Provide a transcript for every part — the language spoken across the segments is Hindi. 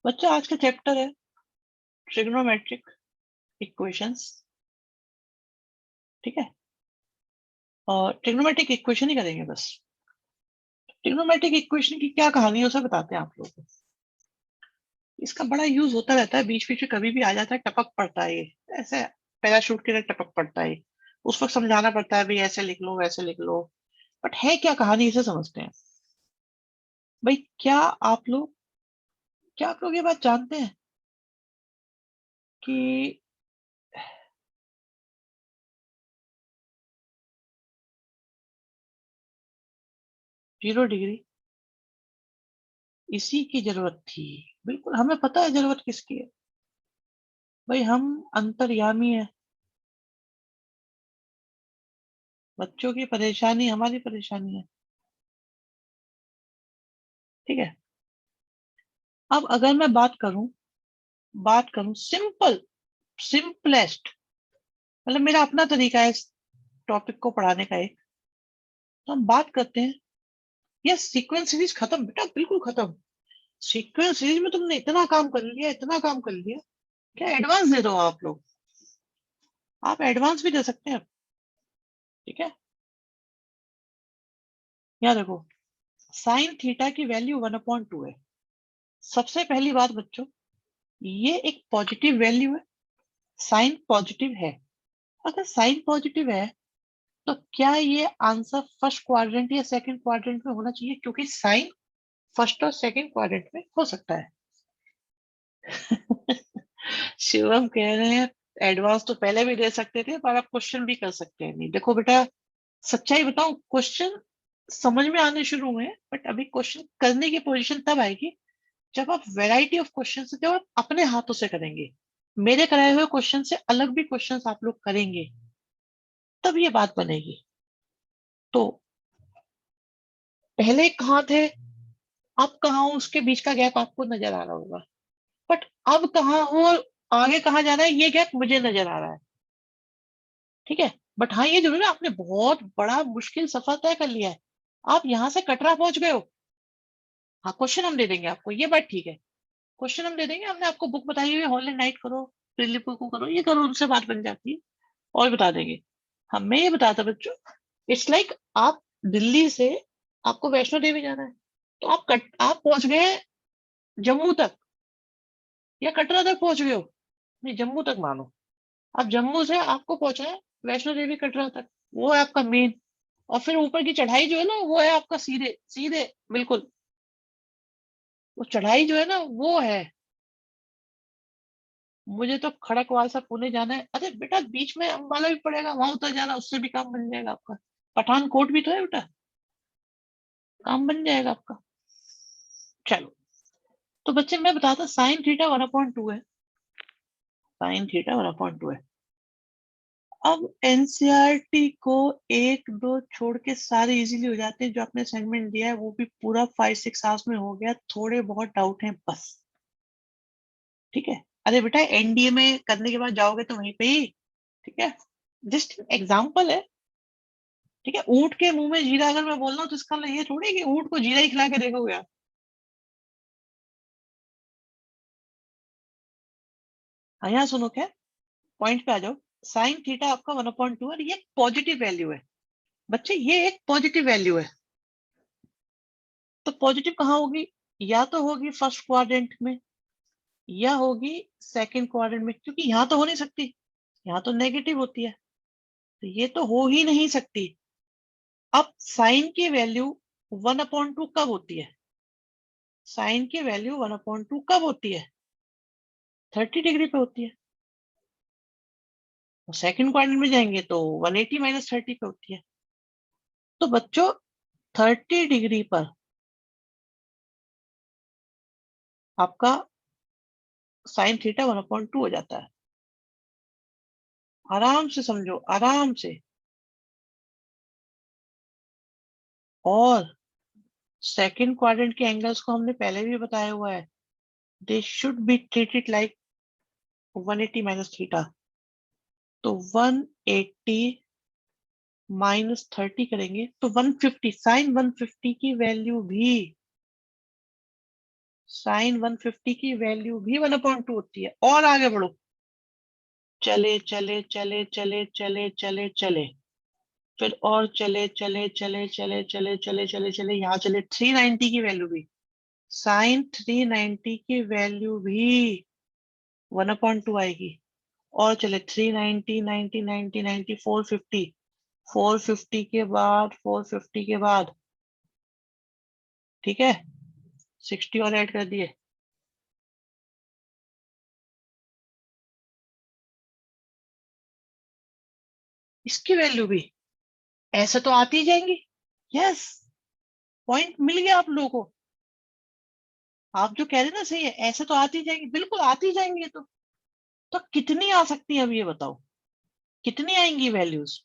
बच्चा आज का चैप्टर है ट्रिग्नोमेट्रिक इक्वेशंस। ठीक है, और ट्रिग्नोमेट्रिक इक्वेशन ही करेंगे बस। ट्रिग्नोमेट्रिक इक्वेशन की क्या कहानी है उसे बताते हैं आप लोगों को। इसका बड़ा यूज होता रहता है, बीच बीच में कभी भी आ जाता है, टपक पड़ता है ये ऐसे, पैराशूट की तरह टपक पड़ता है। उस वक्त समझाना पड़ता है भाई ऐसे लिख लो वैसे लिख लो, बट है क्या कहानी इसे समझते हैं। भाई क्या आप लोग ये बात जानते हैं कि 0 डिग्री इसी की जरूरत थी। बिल्कुल हमें पता है जरूरत किसकी है। भाई हम अंतर्यामी है, बच्चों की परेशानी हमारी परेशानी है। ठीक है, अब अगर मैं बात करूं सिंपलेस्ट, मतलब मेरा अपना तरीका है इस टॉपिक को पढ़ाने का एक। तो हम बात करते हैं, ये सीक्वेंस सीरीज खत्म बेटा, बिल्कुल खत्म। सीक्वेंस सीरीज में तुमने इतना काम कर लिया, इतना काम कर लिया, क्या एडवांस दे दो आप लोग। आप एडवांस भी दे सकते हैं। ठीक है, यहाँ देखो, साइन थीटा की वैल्यू 1/2 है। सबसे पहली बात बच्चों, ये एक पॉजिटिव वैल्यू है, साइन पॉजिटिव है। अगर साइन पॉजिटिव है तो क्या ये आंसर फर्स्ट क्वाड्रेंट या सेकंड क्वाड्रेंट में होना चाहिए, क्योंकि साइन फर्स्ट और सेकंड क्वाड्रेंट में हो सकता है। शिवम कह रहे हैं एडवांस तो पहले भी दे सकते थे, पर आप क्वेश्चन भी कर सकते हैं। नहीं देखो बेटा, सच्चाई बताऊं, क्वेश्चन समझ में आने शुरू हुए हैं, बट अभी क्वेश्चन करने की पोजीशन तब आएगी जब आप वैरायटी ऑफ क्वेश्चन जब आप अपने हाथों से करेंगे, मेरे कराए हुए क्वेश्चन से अलग भी क्वेश्चन आप लोग करेंगे, तब ये बात बनेगी। तो पहले कहाँ थे, अब कहाँ हो, उसके बीच का गैप आपको नजर आ रहा होगा। बट अब कहाँ हो और आगे कहाँ जाना है, ये गैप मुझे नजर आ रहा है। ठीक है, बट हाँ ये जरूर है, आपने बहुत बड़ा मुश्किल सफर तय कर लिया है। आप यहां से कटरा पहुंच गए हो। हाँ क्वेश्चन हम दे देंगे आपको, ये बात ठीक है। क्वेश्चन हम दे देंगे, हमने आपको बुक बताई हुई है, हॉल नाइट करो, प्रीलिप को करो, ये करो, उनसे बात बन जाती है और बता देंगे। हमें ये बताता बच्चों, इट्स लाइक आप दिल्ली से, आपको वैष्णो देवी जाना है, तो आप पहुंच गए जम्मू तक या कटरा तक पहुंच गए हो। नहीं, जम्मू तक मानो। अब जम्मू से आपको पहुंचना है वैष्णो देवी कटरा तक, वो है आपका मेन। और फिर ऊपर की चढ़ाई जो है ना, वो है आपका सीधे सीधे, बिल्कुल। वो चढ़ाई जो है ना वो है, मुझे तो खड़कवाल से पुणे जाना है, अरे बेटा बीच में अम्बाला भी पड़ेगा, वहां उतर जाना, उससे भी काम बन जाएगा आपका। पठानकोट भी तो है बेटा, काम बन जाएगा आपका। चलो, तो बच्चे मैं बताता, साइन थीटा 1/2 है। साइन थीटा 1/2 है। अब एनसीईआरटी को एक दो छोड़ के सारे इजीली हो जाते हैं, जो आपने असाइनमेंट दिया है वो भी पूरा 5-6 आवर्स में हो गया, थोड़े बहुत डाउट हैं बस। ठीक है, अरे बेटा एनडीए में करने के बाद जाओगे तो वहीं पे ही। ठीक है, जस्ट एग्जाम्पल है। ठीक है, ऊंट के मुंह में जीरा अगर मैं बोल रहा हूँ तो इसका मतलब ये थोड़ी है कि ऊंट को जीरा ही खिला के देखोगे आप। हाँ यहाँ सुनो, क्या पॉइंट पे आ जाओ। साइन थीटा आपका 1/2 और ये पॉजिटिव वैल्यू है। बच्चे ये एक पॉजिटिव वैल्यू है, तो पॉजिटिव कहाँ होगी, या तो होगी फर्स्ट क्वाड्रेंट में या होगी सेकंड क्वाड्रेंट में, क्योंकि यहाँ तो हो नहीं सकती, यहाँ तो नेगेटिव होती है, तो ये तो हो ही नहीं सकती। अब साइन की वैल्यू 1/2 कब होती है, साइन की वैल्यू 1/2 कब होती है, 30 डिग्री पे होती है। सेकंड क्वाड्रेंट में जाएंगे तो 180 - 30 पे होती है। तो बच्चों 30 डिग्री पर आपका साइन थीटा 1/2 हो जाता है। आराम से समझो, आराम से। और सेकंड क्वाड्रेंट के एंगल्स को हमने पहले भी बताया हुआ है, they should be treated like 180 - theta. तो 180 - 30 करेंगे तो 150, साइन 150 की वैल्यू भी साइन 150 की वैल्यू भी 1/2 होती है। और आगे बढ़ो, चले चले चले चले चले चले चले, फिर और चले चले चले चले चले चले चले चले, यहाँ चले 390 की वैल्यू भी, साइन 390 की वैल्यू भी 1/2 आएगी। और चले 390 90 90 90 450, 450 के बाद 450 के बाद, ठीक है, 60 और ऐड कर दिए, इसकी वैल्यू भी ऐसे तो आती ही जाएंगी। यस, पॉइंट मिल गया आप लोगों को। आप जो कह रहे हैं ना सही है, ऐसे तो आती ही जाएंगी, बिल्कुल आती ही जाएंगी। ये तो कितनी आ सकती है अब ये बताओ, कितनी आएंगी वैल्यूज,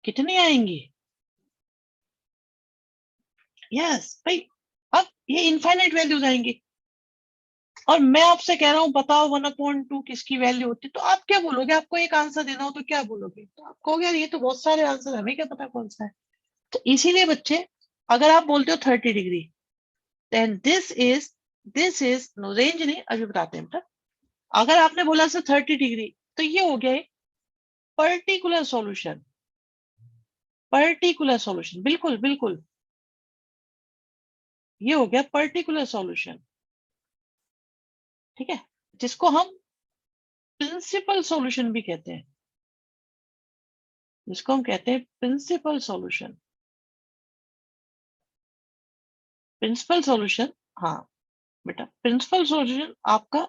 कितनी आएंगी? यस भाई, अब ये इनफाइनाइट वैल्यूज आएंगी। और मैं आपसे कह रहा हूं बताओ 1/2 किसकी वैल्यू होती है, तो आप क्या बोलोगे? आपको एक आंसर देना हो तो क्या बोलोगे? तो आप कहोगे यार ये तो बहुत सारे आंसर, हमें क्या पता कौन सा है। तो इसीलिए बच्चे, अगर आप बोलते हो 30 degree, then this is no range नहीं, अभी बताते हैं बेटा। अगर आपने बोला सर 30 डिग्री, तो ये हो गया पर्टिकुलर सॉल्यूशन, पर्टिकुलर सॉल्यूशन, बिल्कुल बिल्कुल, ये हो गया पर्टिकुलर सॉल्यूशन, ठीक है, जिसको हम प्रिंसिपल सॉल्यूशन भी कहते हैं, जिसको हम कहते हैं प्रिंसिपल सॉल्यूशन। प्रिंसिपल सॉल्यूशन, हाँ बेटा, प्रिंसिपल सॉल्यूशन आपका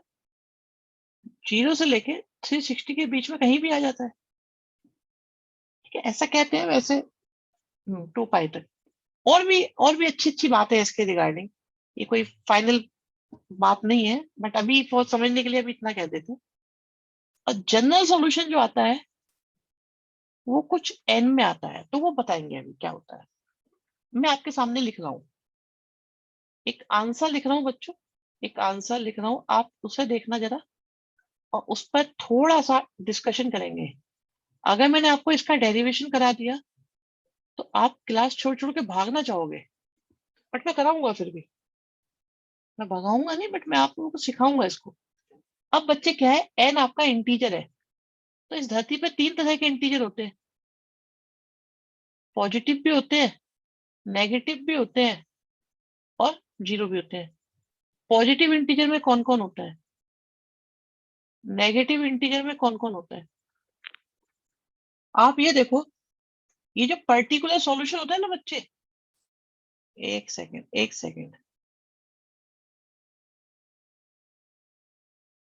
0 से लेके 360 के बीच में कहीं भी आ जाता है, ठीक है, ऐसा कहते हैं वैसे 2 पाई तक। और भी अच्छी अच्छी बात है इसके रिगार्डिंग, ये कोई फाइनल बात नहीं है, बट अभी बहुत समझने के लिए अभी इतना कह देते हैं। और जनरल सॉल्यूशन जो आता है वो कुछ एन में आता है, तो वो बताएंगे अभी क्या होता है। मैं आपके सामने लिख रहा हूँ, एक आंसर लिख रहा हूँ बच्चों, एक आंसर लिख रहा हूँ, आप उसे देखना जरा, और उस पर थोड़ा सा डिस्कशन करेंगे। अगर मैंने आपको इसका डेरिवेशन करा दिया तो आप क्लास छोड़ छोड़ के भागना चाहोगे, बट मैं कराऊंगा फिर भी, मैं भगाऊंगा नहीं, बट मैं आप लोगों को सिखाऊंगा इसको। अब बच्चे क्या है, एन आपका इंटीजर है, तो इस धरती पे 3 तरह के इंटीजर होते हैं, पॉजिटिव भी होते हैं, नेगेटिव भी होते हैं, और जीरो भी होते हैं। पॉजिटिव इंटीजर में कौन कौन होता है, नेगेटिव इंटीजर में कौन कौन होता है? आप ये देखो, ये जो पर्टिकुलर सॉल्यूशन होता है ना बच्चे, एक सेकेंड एक सेकेंड,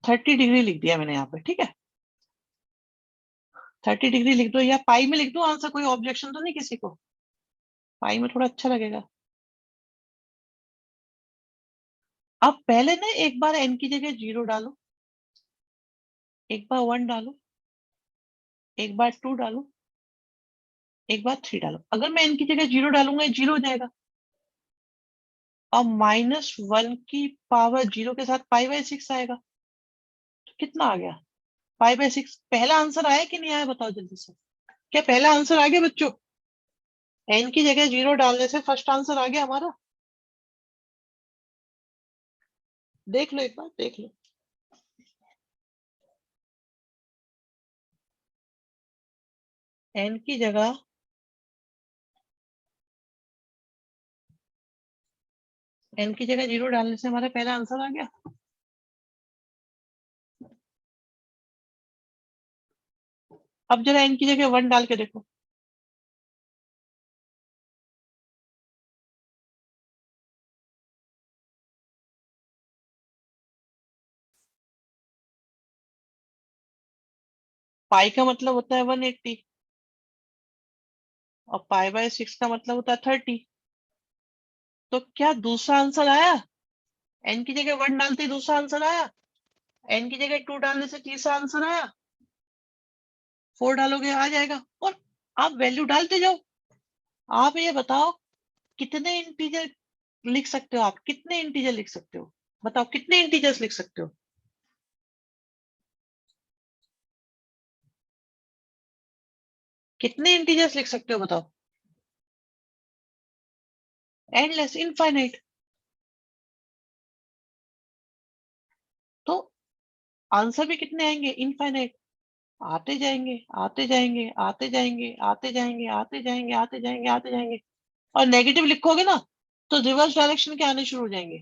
30 डिग्री लिख दिया मैंने यहाँ पे, ठीक है, 30 डिग्री लिख दो, या पाई में लिख दो आंसर, कोई ऑब्जेक्शन तो नहीं किसी को? पाई में थोड़ा अच्छा लगेगा। अब पहले ना एक बार एन की जगह 0 डालो, एक बार 1 डालो, एक बार 2 डालो, एक बार 3 डालो। अगर मैं एन की जगह 0 डालूंगा, 0 हो जाएगा। अब -1 की पावर 0 के साथ π/6 आएगा, तो कितना आ गया? π/6। पहला आंसर आया कि नहीं आया, बताओ जल्दी से। क्या पहला आंसर आ गया बच्चों? एन की जगह 0 डालने से फर्स्ट आंसर आ गया हमारा। देख लो, एक बार देख लो। एन की जगह, एन की जगह 0 डालने से हमारा पहला आंसर आ गया। अब जरा एन की जगह 1 डाल के देखो, पाई का मतलब होता है 180, और π/6 का मतलब होता है 30। तो क्या दूसरा आंसर आया? एन की जगह 1 डालते ही दूसरा आंसर आया, एन की जगह 2 डालने से तीसरा आंसर आया, 4 डालोगे आ जाएगा, और आप वैल्यू डालते जाओ। आप ये बताओ, कितने इंटीजर लिख सकते हो? आप कितने इंटीजर लिख सकते हो? बताओ कितने इंटीजर्स लिख सकते हो? कितने इंटीजर्स लिख सकते हो बताओ? Endless, infinite. आंसर भी कितने आएंगे? इनफाइनाइट, आते जाएंगे आते जाएंगे आते जाएंगे आते जाएंगे आते जाएंगे आते जाएंगे आते जाएंगे। और नेगेटिव लिखोगे ना तो रिवर्स डायरेक्शन के आने शुरू हो जाएंगे,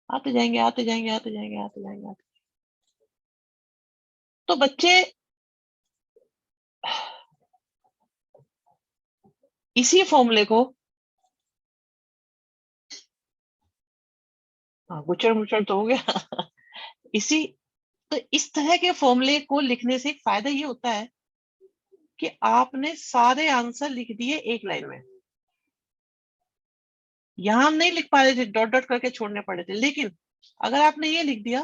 आते जाएंगे आते जाएंगे आते जाएंगे आते जाएंगे आते। तो बच्चे इसी फॉर्मूले को, हाँ गुचड़ मुचड़ तो हो गया इसी, तो इस तरह के फॉर्मूले को लिखने से एक फायदा ये होता है कि आपने सारे आंसर लिख दिए एक लाइन में। यहां हम नहीं लिख पा रहे थे, डॉट डॉट करके छोड़ने पड़े थे, लेकिन अगर आपने ये लिख दिया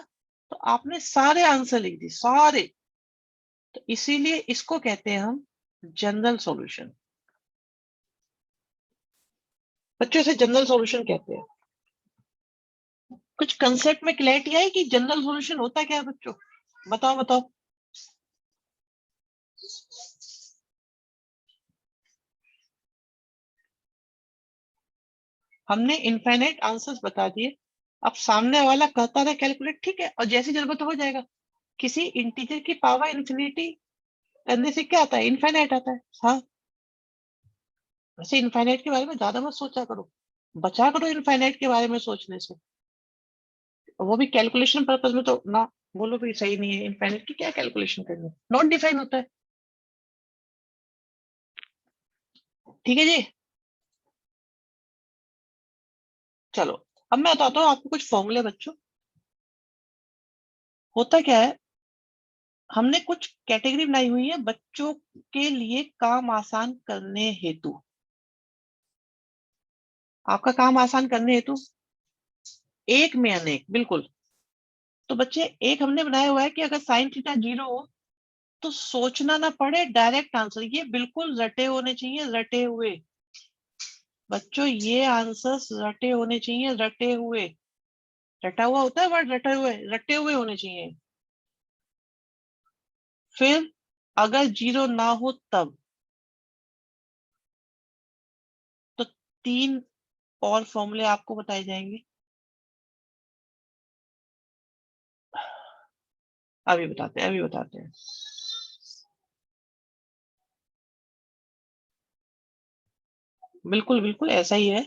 तो आपने सारे आंसर लिख दिए, सारे। तो इसीलिए इसको कहते हैं हम जनरल सॉल्यूशन। बच्चों से जनरल सॉल्यूशन कहते हैं। कुछ कंसेप्ट में क्लैरिटी आई कि जनरल सॉल्यूशन होता क्या है बच्चों? बताओ बताओ। हमने इनफाइनाइट आंसर्स बता दिए, अब सामने वाला कहता रहे कैलकुलेट, ठीक है, और जैसी जरूरत हो जाएगा। किसी इंटीजर की पावर इन्फिनिटी करने से क्या आता है? इनफाइनाइट आता है। हाँ, वैसे इनफाइनाइट के बारे में ज्यादा मत सोचा करो, बचा करो इनफाइनाइट के बारे में सोचने से। वो भी कैलकुलेशन पर्पज में तो ना बोलो भी सही नहीं है, इनफाइनाइट की क्या कैलकुलेशन करनी, नॉट डिफाइन होता है। ठीक है जी, चलो अब मैं बताता हूँ आपको कुछ फॉर्मूले बच्चों। होता क्या है, हमने कुछ कैटेगरी बनाई हुई है बच्चों के लिए काम आसान करने हेतु। आपका काम आसान करने हेतु एक में अनेक, बिल्कुल। तो बच्चे एक हमने बनाया हुआ है कि अगर साइन थीटा 0 हो तो सोचना ना पड़े, डायरेक्ट आंसर। ये बिल्कुल रटे होने चाहिए, रटे हुए बच्चों, ये आंसर्स रटे होने चाहिए, रटे हुए। रटा हुआ होता है वर्ड, रटे हुए होने चाहिए। फिर अगर 0 ना हो तब, तो 3 और फॉर्मूले आपको बताए जाएंगे। अभी बताते हैं। बिल्कुल बिल्कुल ऐसा ही है।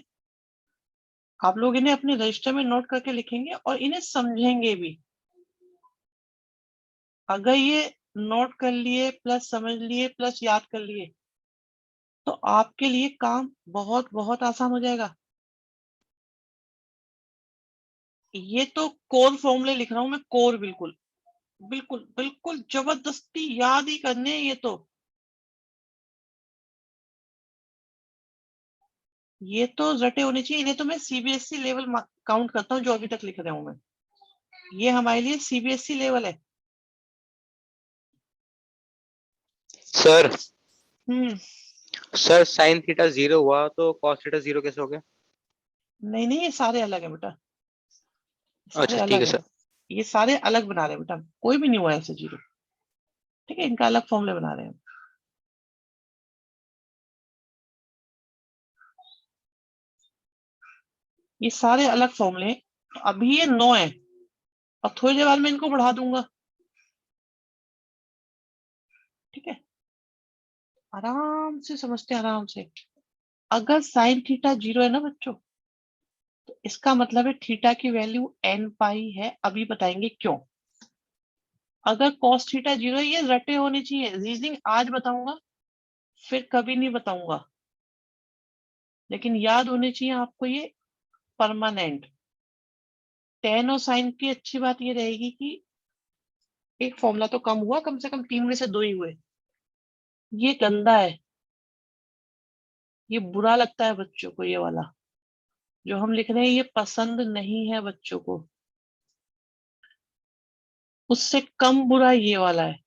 आप लोग इन्हें अपने रजिस्टर में नोट करके लिखेंगे और इन्हें समझेंगे भी। अगर ये नोट कर लिए प्लस समझ लिए प्लस याद कर लिए तो आपके लिए काम बहुत बहुत आसान हो जाएगा। ये तो कोर फॉर्मूले लिख रहा हूं मैं, कोर, बिल्कुल बिल्कुल बिल्कुल जबरदस्ती याद ही करने हैं ये तो। ये तो रटे होने चाहिए, इन्हें तो मैं सीबीएसई लेवल काउंट करता हूँ जो अभी तक लिख रहा हूं मैं। ये हमारे लिए सीबीएसई लेवल है। सर हम्म। सर साइन थीटा 0 हुआ तो कॉस थीटा 0 कैसे हो गया? नहीं नहीं, ये सारे अलग है बेटा, सारे अच्छा ठीक अलग है है। सर। ये सारे अलग बना रहे हैं बेटा, कोई भी नहीं हुआ ऐसे 0। ठीक है, इनका अलग फॉर्मूले बना रहे हैं। ये सारे अलग फॉर्मूले हैं। तो अभी ये 9 है और थोड़ी देर बाद में इनको बढ़ा दूंगा। ठीक है, आराम से समझते हैं, आराम से। अगर साइन थीटा 0 है ना बच्चों, तो इसका मतलब है थीटा की वैल्यू n पाई है। अभी बताएंगे क्यों। अगर कॉस थीटा 0 है, ये रटे होने चाहिए। रीजनिंग आज बताऊंगा, फिर कभी नहीं बताऊंगा, लेकिन याद होने चाहिए आपको ये परमानेंट। टेन और साइन की अच्छी बात ये रहेगी कि एक फॉर्मूला तो कम हुआ, कम से कम 3 में से 2 ही हुए। ये गंदा है, ये बुरा लगता है बच्चों को, ये वाला जो हम लिख रहे हैं ये पसंद नहीं है बच्चों को। उससे कम बुरा ये वाला है।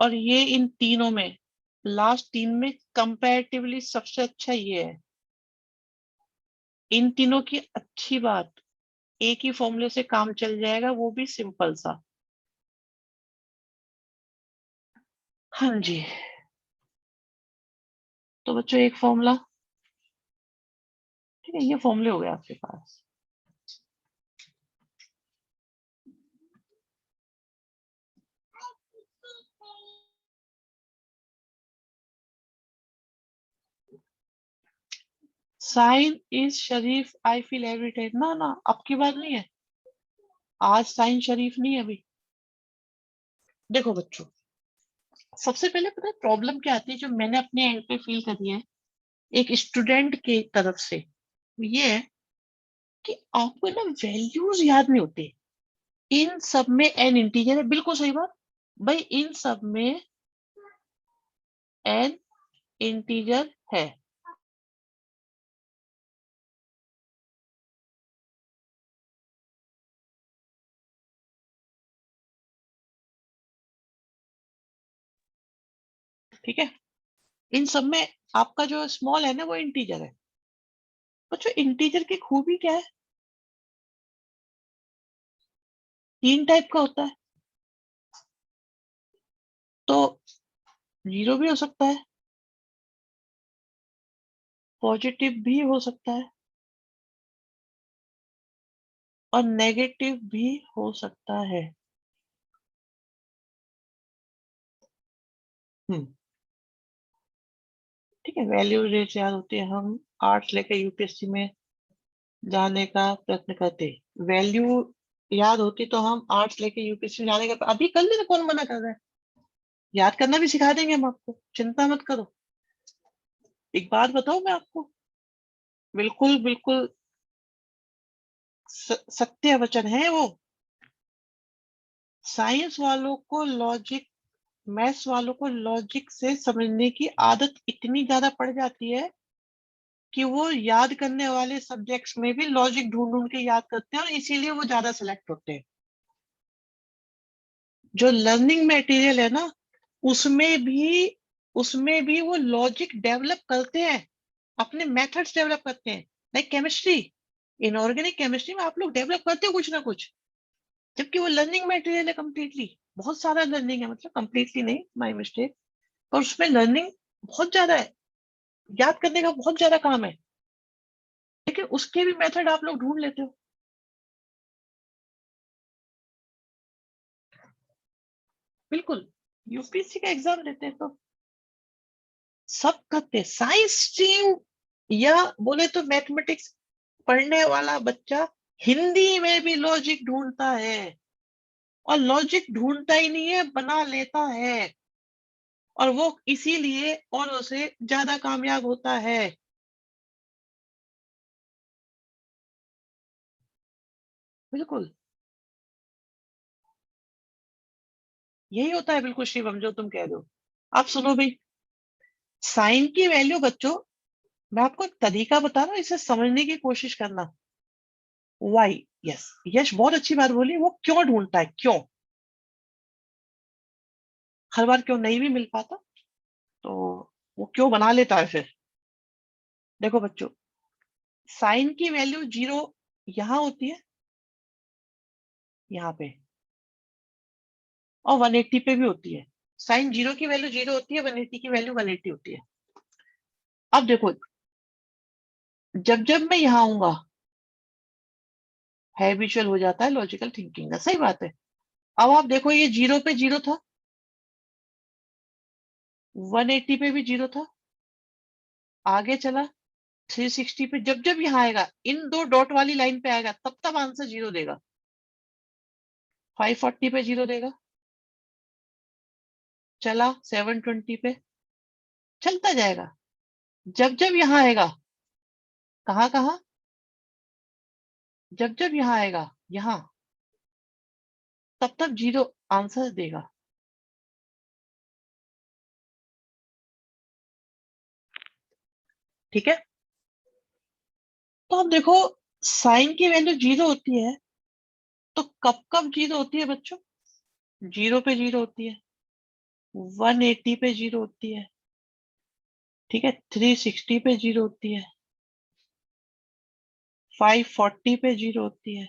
और ये इन तीनों में, लास्ट 3 में कंपैरेटिवली सबसे अच्छा ये है। इन तीनों की अच्छी बात, एक ही फॉर्मूले से काम चल जाएगा, वो भी सिंपल सा। हाँ जी, तो बच्चों एक फॉर्मूला, ठीक है, ये फॉर्मूले हो गए आपके पास। साइन इज शरीफ आई फील एवरी टाइम, ना ना अब की बात नहीं है, आज साइन शरीफ नहीं है अभी। देखो बच्चों, सबसे पहले पता है प्रॉब्लम क्या आती है जो मैंने अपने एंड पे फील करी है एक स्टूडेंट के तरफ से, ये है कि आपको ना वैल्यूज याद नहीं होते। इन सब में एन इंटीजर है, बिल्कुल सही बात भाई, इन सब में एन इंटीजर है, ठीक है। इन सब में आपका जो स्मॉल है ना वो इंटीजर है। बच्चों इंटीजर की खूबी क्या है, तीन टाइप का होता है। तो जीरो भी हो सकता है, पॉजिटिव भी हो सकता है, और नेगेटिव भी हो सकता है। हम्म, ठीक है। वैल्यू रेट याद होती है, हम आर्ट्स लेकर यूपीएससी में जाने का प्रयत्न करते, वैल्यू याद होती तो हम आर्ट्स लेके यूपीएससी में जाने का अभी कर लेते, कौन मना कर रहा है, याद करना भी सिखा देंगे हम आपको, चिंता मत करो। एक बात बताओ मैं आपको, बिल्कुल बिल्कुल सत्य वचन है वो। साइंस वालों को लॉजिक, मैथ्स वालों को लॉजिक से समझने की आदत इतनी ज्यादा पड़ जाती है कि वो याद करने वाले सब्जेक्ट्स में भी लॉजिक ढूंढ ढूंढ के याद करते हैं, और इसीलिए वो ज्यादा सिलेक्ट होते हैं। जो लर्निंग मटेरियल है ना, उसमें भी उसमें भी वो लॉजिक डेवलप करते हैं, अपने मेथड्स डेवलप करते हैं। लाइक केमिस्ट्री, इनऑर्गेनिक केमिस्ट्री में आप लोग डेवलप करते हो कुछ ना कुछ, जबकि वो लर्निंग मटेरियल है कंप्लीटली, बहुत सारा लर्निंग है, मतलब कंप्लीटली नहीं, माय मिस्टेक, पर उसमें लर्निंग बहुत ज्यादा है, याद करने का बहुत ज्यादा काम है, लेकिन उसके भी मेथड आप लोग ढूंढ लेते हो। बिल्कुल, यूपीएससी का एग्जाम देते हैं तो सब करते हैं, साइंस स्ट्रीम या बोले तो मैथमेटिक्स पढ़ने वाला बच्चा हिंदी में भी लॉजिक ढूंढता है, और लॉजिक ढूंढता ही नहीं है, बना लेता है, और वो इसीलिए औरों से ज्यादा कामयाब होता है। बिल्कुल यही होता है, बिल्कुल शिवम जो तुम कह रहे हो। आप सुनो भाई, साइन की वैल्यू बच्चों, मैं आपको एक तरीका बता रहा हूँ, इसे समझने की कोशिश करना। वाई, यस, यश बहुत अच्छी बात बोली, वो क्यों ढूंढता है, क्यों हर बार क्यों नहीं भी मिल पाता, तो वो क्यों बना लेता है फिर। देखो बच्चों, साइन की वैल्यू जीरो यहां होती है, यहाँ पे, और 180 पे भी होती है। साइन जीरो की वैल्यू जीरो होती है, 180 की वैल्यू 180 होती है। अब देखो, जब जब मैं यहाँ आऊंगा, हैबिचुअल हो जाता है लॉजिकल थिंकिंग का, सही बात है। अब आप देखो, ये जीरो पे जीरो था, 180 पे भी जीरो था, आगे चला 360 पे, जब जब यहाँ आएगा इन दो डॉट वाली लाइन पे आएगा, तब तब आंसर जीरो देगा, 540 पे जीरो देगा, चला 720 पे, चलता जाएगा। जब जब यहाँ आएगा, कहाँ कहाँ, जब जब यहाँ आएगा यहाँ, तब तब जीरो आंसर देगा। ठीक है, तो अब देखो, साइन की वैल्यू जीरो होती है, तो कब कब जीरो होती है बच्चों, जीरो पे जीरो होती है, 180 पे जीरो होती है, ठीक है, 360 पे जीरो होती है, 540 पे जीरो होती है।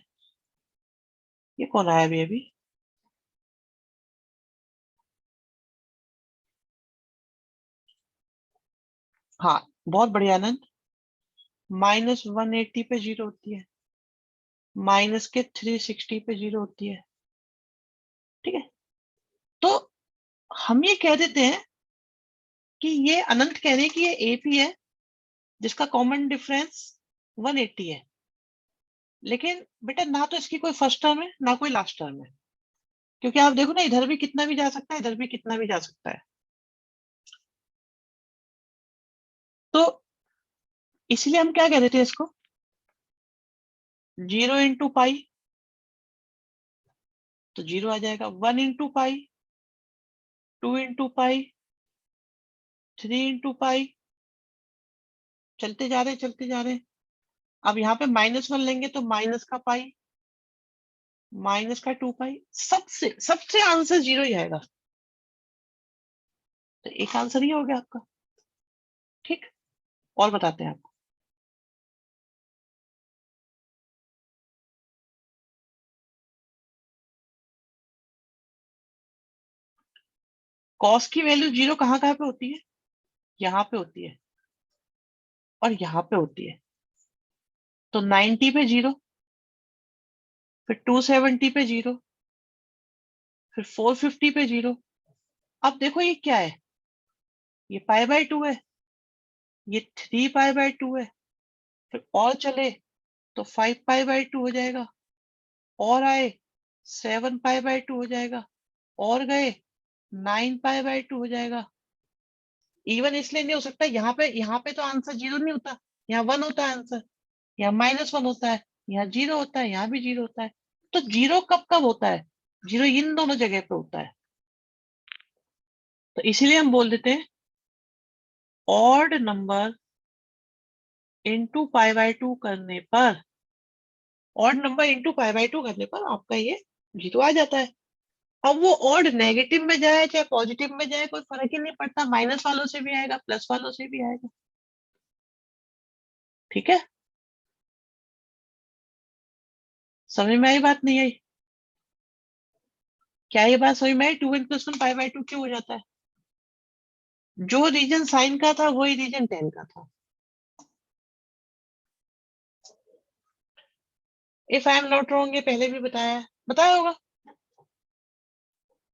ये कौन आया अभी अभी, हाँ, बहुत बढ़िया आनंद, -180 पे जीरो होती है, माइनस के 360 पे जीरो होती है। ठीक है, तो हम ये कह देते हैं कि ये अनंत कह रहे हैं कि ये एपी है, जिसका कॉमन डिफरेंस 180 है, लेकिन बेटा ना तो इसकी कोई फर्स्ट टर्म है ना कोई लास्ट टर्म है, क्योंकि आप देखो ना इधर भी कितना भी जा सकता है, इधर भी कितना भी जा सकता है। तो इसलिए हम क्या कह देते हैं इसको, 0 इंटू पाई, तो 0 आ जाएगा, 1 into pi, 2 into pi, 3 into pi, चलते जा रहे चलते जा रहे। अब यहाँ पे -1 लेंगे तो माइनस का पाई, माइनस का 2 पाई, सबसे सबसे आंसर 0 ही आएगा। तो एक आंसर ही हो गया आपका। ठीक, और बताते हैं आपको। कॉस की वैल्यू 0 कहाँ कहाँ पे होती है, यहाँ पे होती है और यहाँ पे होती है। तो 90 पे 0, फिर 270 पे 0, फिर 450 पे 0। अब देखो ये क्या है, ये π/2 है, ये 3π/2 है, फिर और चले तो 5π/2 हो जाएगा, और आए 7π/2 हो जाएगा, और गए 9π/2 हो जाएगा। इवन इसलिए नहीं हो सकता, यहाँ पे तो आंसर 0 नहीं होता, यहाँ 1 होता है आंसर, यहाँ -1 होता है, यहाँ 0 होता है, यहाँ भी 0 होता है। तो 0 कब कब होता है, 0 इन दोनों जगह पे होता है। तो इसीलिए हम बोल देते हैं ऑड नंबर इंटू π/2 करने पर, ऑड नंबर इंटू π/2 करने पर आपका ये 0 आ जाता है। अब वो ऑड नेगेटिव में जाए चाहे पॉजिटिव में जाए कोई फर्क ही नहीं पड़ता, माइनस वालों से भी आएगा प्लस वालों से भी आएगा। ठीक है, समझ में आई बात नहीं आई? क्या ये बात समझ में आई, 2n + 1 π/2 क्यों हो जाता है? जो रीजन साइन का था वही रीजन टेन का था। If I am not wrong, ये पहले भी बताया होगा,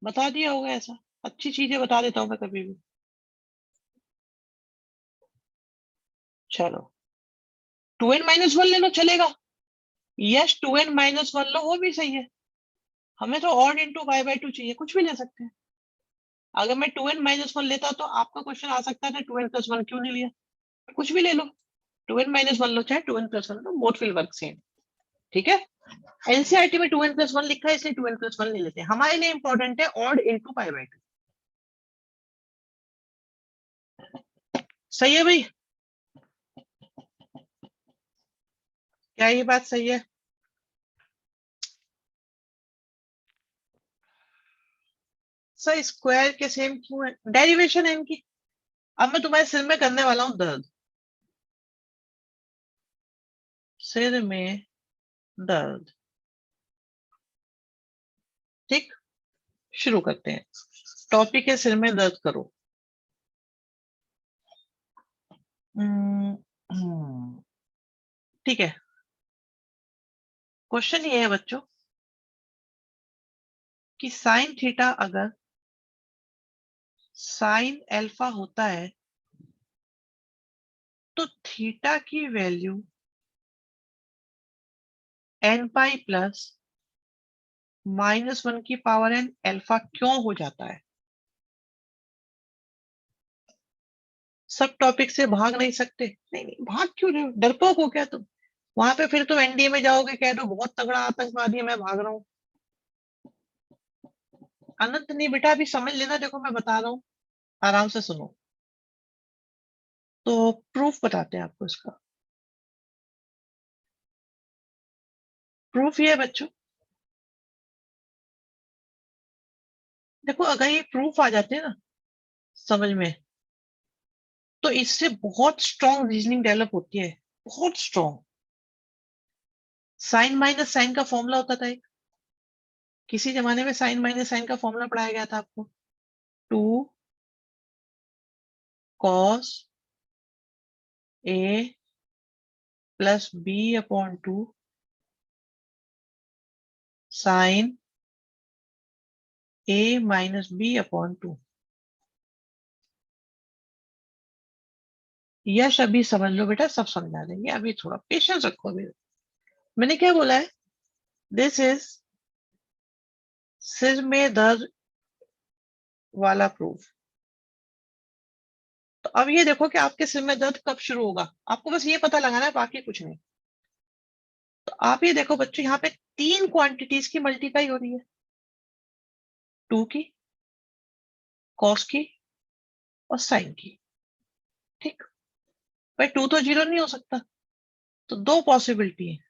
बता दिया होगा ऐसा। अच्छी चीजें बता देता हूँ मैं कभी भी। चलो 2n - 1 ले लो, चलेगा। यस 2n - 1 लो, वो भी सही है। हमें तो ऑड इंटू π/2 चाहिए, कुछ भी ले सकते हैं। अगर मैं 2n - 1 लेता तो आपका क्वेश्चन आ सकता था 2n + 1 क्यों नहीं लिया। कुछ भी ले लो, 2n - 1 लो चाहे 2n + 1 low, both will work same. ठीक है, एनसीईआरटी में 2n + 1 लिखा है, इसलिए 2n + 1 ले लेते हैं। हमारे लिए इंपॉर्टेंट है ऑड इंटू π/2। सही है भाई, क्या ये बात सही है? सर स्क्वायर के सेम क्यों है, डेरिवेशन है इनकी। अब मैं तुम्हारे सिर में करने वाला हूं दर्द, सिर में दर्द। ठीक, शुरू करते हैं। टॉपिक है सिर में दर्द करो। ठीक है, क्वेश्चन ये है बच्चों कि साइन थीटा अगर साइन अल्फा होता है तो थीटा की वैल्यू n π + -1n अल्फा क्यों हो जाता है? सब टॉपिक से भाग नहीं सकते। नहीं नहीं, भाग क्यों रहे हो, डरपोक हो क्या तुम? वहां पे फिर तुम एनडीए में जाओगे, कह दो बहुत तगड़ा आतंकवादी है मैं भाग रहा हूँ। अनंत नहीं बेटा, अभी समझ लेना, देखो मैं बता रहा हूँ, आराम से सुनो। तो प्रूफ बताते हैं आपको इसका। प्रूफ ये है बच्चों, देखो अगर ये प्रूफ आ जाते हैं ना समझ में, तो इससे बहुत स्ट्रॉन्ग रीजनिंग डेवलप होती है, बहुत स्ट्रॉन्ग। साइन माइनस साइन का फॉर्मूला होता था एक, किसी जमाने में साइन माइनस साइन का फॉर्मूला पढ़ाया गया था आपको, 2 cos a + b/2 sin a - b/2। यश अभी समझ लो बेटा, सब समझा देंगे, अभी थोड़ा पेशेंस रखो। अभी मैंने क्या बोला है, दिस इज सिर में दर्द वाला प्रूफ। तो अब ये देखो कि आपके सिर में दर्द कब शुरू होगा, आपको बस ये पता लगाना है, बाकी कुछ नहीं। तो आप ये देखो बच्चों, यहाँ पे 3 क्वांटिटीज की मल्टीप्लाई हो रही है, 2 की, कॉस की और साइन की। ठीक, भाई 2 तो 0 नहीं हो सकता, तो 2 पॉसिबिलिटी है।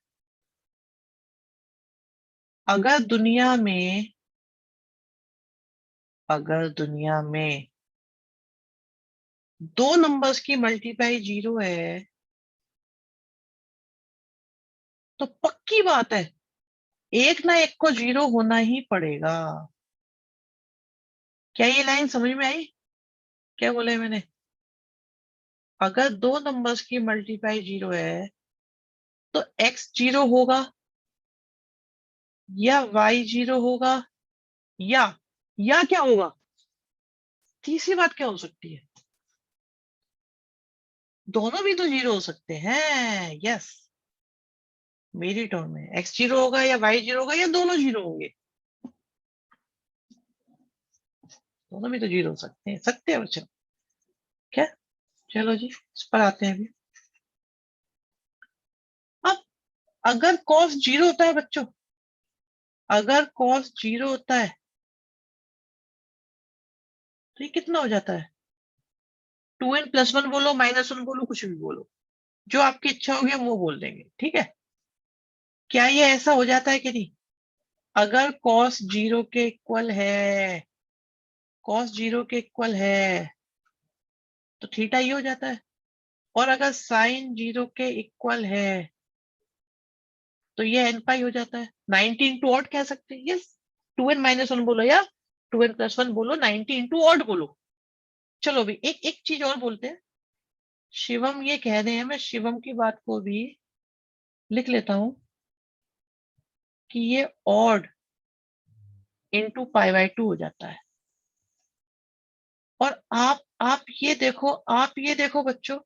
अगर दुनिया में, अगर दुनिया में 2 नंबर्स की मल्टीप्लाई 0 है, तो पक्की बात है एक ना एक को 0 होना ही पड़ेगा। क्या ये लाइन समझ में आई? क्या बोले मैंने? अगर 2 नंबर्स की मल्टीप्लाई 0 है, तो x 0 होगा या y 0 होगा, या क्या होगा? तीसरी बात क्या हो सकती है? दोनों भी तो 0 हो सकते हैं। यस, मेरी टर्म में x 0 होगा या y 0 होगा या दोनों 0 होंगे। दोनों भी तो 0 हो सकते हैं बच्चों। क्या? चलो जी, इस पर आते हैं अभी। अब अगर cos 0 होता है बच्चों, अगर cos 0 होता है, तो ये कितना हो जाता है? 2n+1 बोलो, -1 बोलो, कुछ भी बोलो, जो आपकी इच्छा होगी हम वो बोल देंगे। ठीक है, क्या ये ऐसा हो जाता है कि नहीं? अगर cos 0 के इक्वल है, cos 0 के इक्वल है, तो थीटा ये हो जाता है। और अगर sin 0 के इक्वल है, तो ये n पाई हो जाता है। 90 इंटू ऑड कह सकते हैं। यस, 2n-1 बोलो या 2n+1 बोलो, 90 इंटू ऑड बोलो। चलो भी एक एक चीज और बोलते हैं। शिवम ये कह रहे हैं, मैं शिवम की बात को भी लिख लेता हूं कि ये ऑड इंटू π/2 हो जाता है। और आप ये देखो, आप ये देखो बच्चों,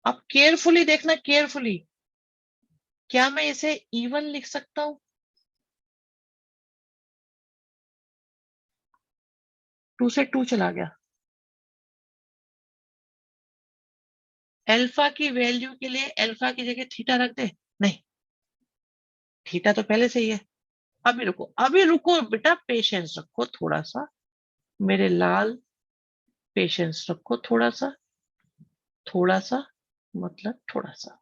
आप केयरफुली देखना, केयरफुली। क्या मैं इसे इवन लिख सकता हूं? 2 से 2 चला गया। अल्फा की वैल्यू के लिए अल्फा की जगह थीटा रख दे? नहीं, थीटा तो पहले से ही है। अभी रुको, अभी रुको बेटा, पेशेंस रखो थोड़ा सा, मेरे लाल, पेशेंस रखो थोड़ा सा। थोड़ा सा मतलब थोड़ा सा,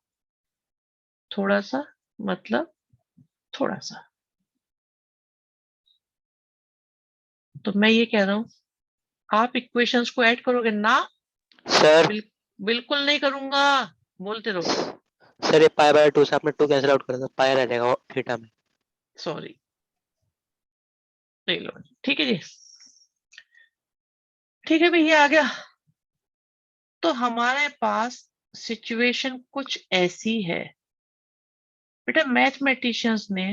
थोड़ा सा मतलब थोड़ा सा। तो मैं ये कह रहा हूं, आप इक्वेशंस को ऐड करोगे ना? सर बिल्कुल नहीं करूंगा, बोलते रहो। सर ये π/2 से आपने 2 कैंसिल आउट कर दिया, पाई रह जाएगा थीटा में। सॉरी, ले लो। ठीक है जी, ठीक है भैया, आ गया। तो हमारे पास सिचुएशन कुछ ऐसी है बेटा, मैथमेटिशियंस ने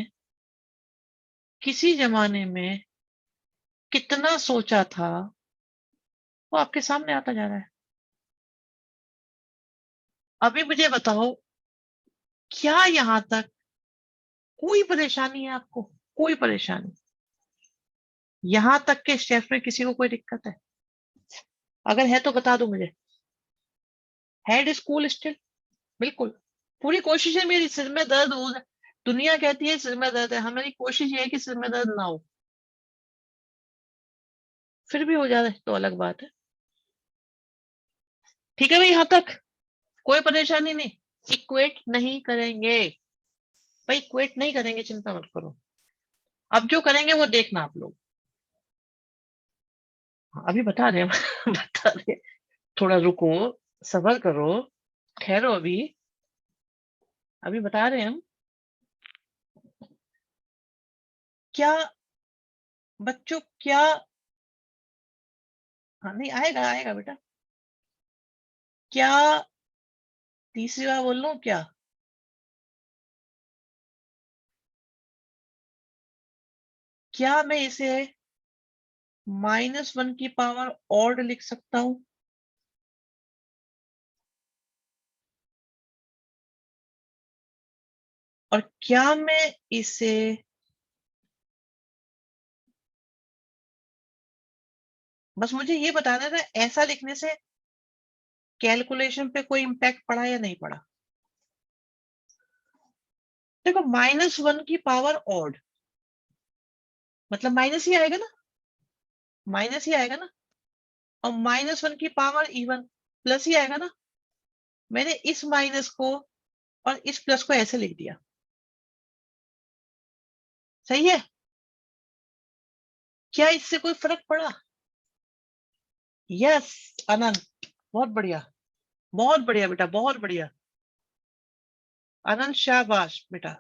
किसी जमाने में कितना सोचा था, वो आपके सामने आता जा रहा है। अभी मुझे बताओ, क्या यहां तक कोई परेशानी है आपको? कोई परेशानी? यहां तक के शेफ में किसी को कोई दिक्कत है? अगर है तो बता दो मुझे। Head school still? बिल्कुल। पूरी कोशिश है मेरी सिर में दर्द हो जाए। दुनिया कहती है सिर में दर्द है, हमारी कोशिश ये है कि सिर में दर्द ना हो। फिर भी हो जाए तो अलग बात है। ठीक है भाई, यहां तक कोई परेशानी नहीं। इक्वेट नहीं करेंगे भाई, इक्वेट नहीं करेंगे, चिंता मत करो। अब जो करेंगे वो देखना आप लोग। हाँ, अभी बता रहे हैं बता रहे हैं। थोड़ा रुको, सब्र करो, ठहरो अभी, अभी बता रहे हैं हम। क्या बच्चों, क्या? हाँ, नहीं आएगा, आएगा बेटा। क्या? तीसरी बार बोल लो क्या? क्या मैं इसे -1 की पावर ऑड लिख सकता हूं? और क्या मैं इसे बस मुझे ये बताना था, ऐसा लिखने से कैलकुलेशन पे कोई इम्पैक्ट पड़ा या नहीं पड़ा? देखो -1 की पावर ऑड मतलब माइनस ही आएगा ना, माइनस ही आएगा ना। और -1 की पावर इवन प्लस ही आएगा ना। मैंने इस माइनस को और इस प्लस को ऐसे लिख दिया, सही है? क्या इससे कोई फर्क पड़ा? यस आनंद, बहुत बढ़िया, बहुत बढ़िया बेटा, बहुत बढ़िया आनंद, शाबाश बेटा।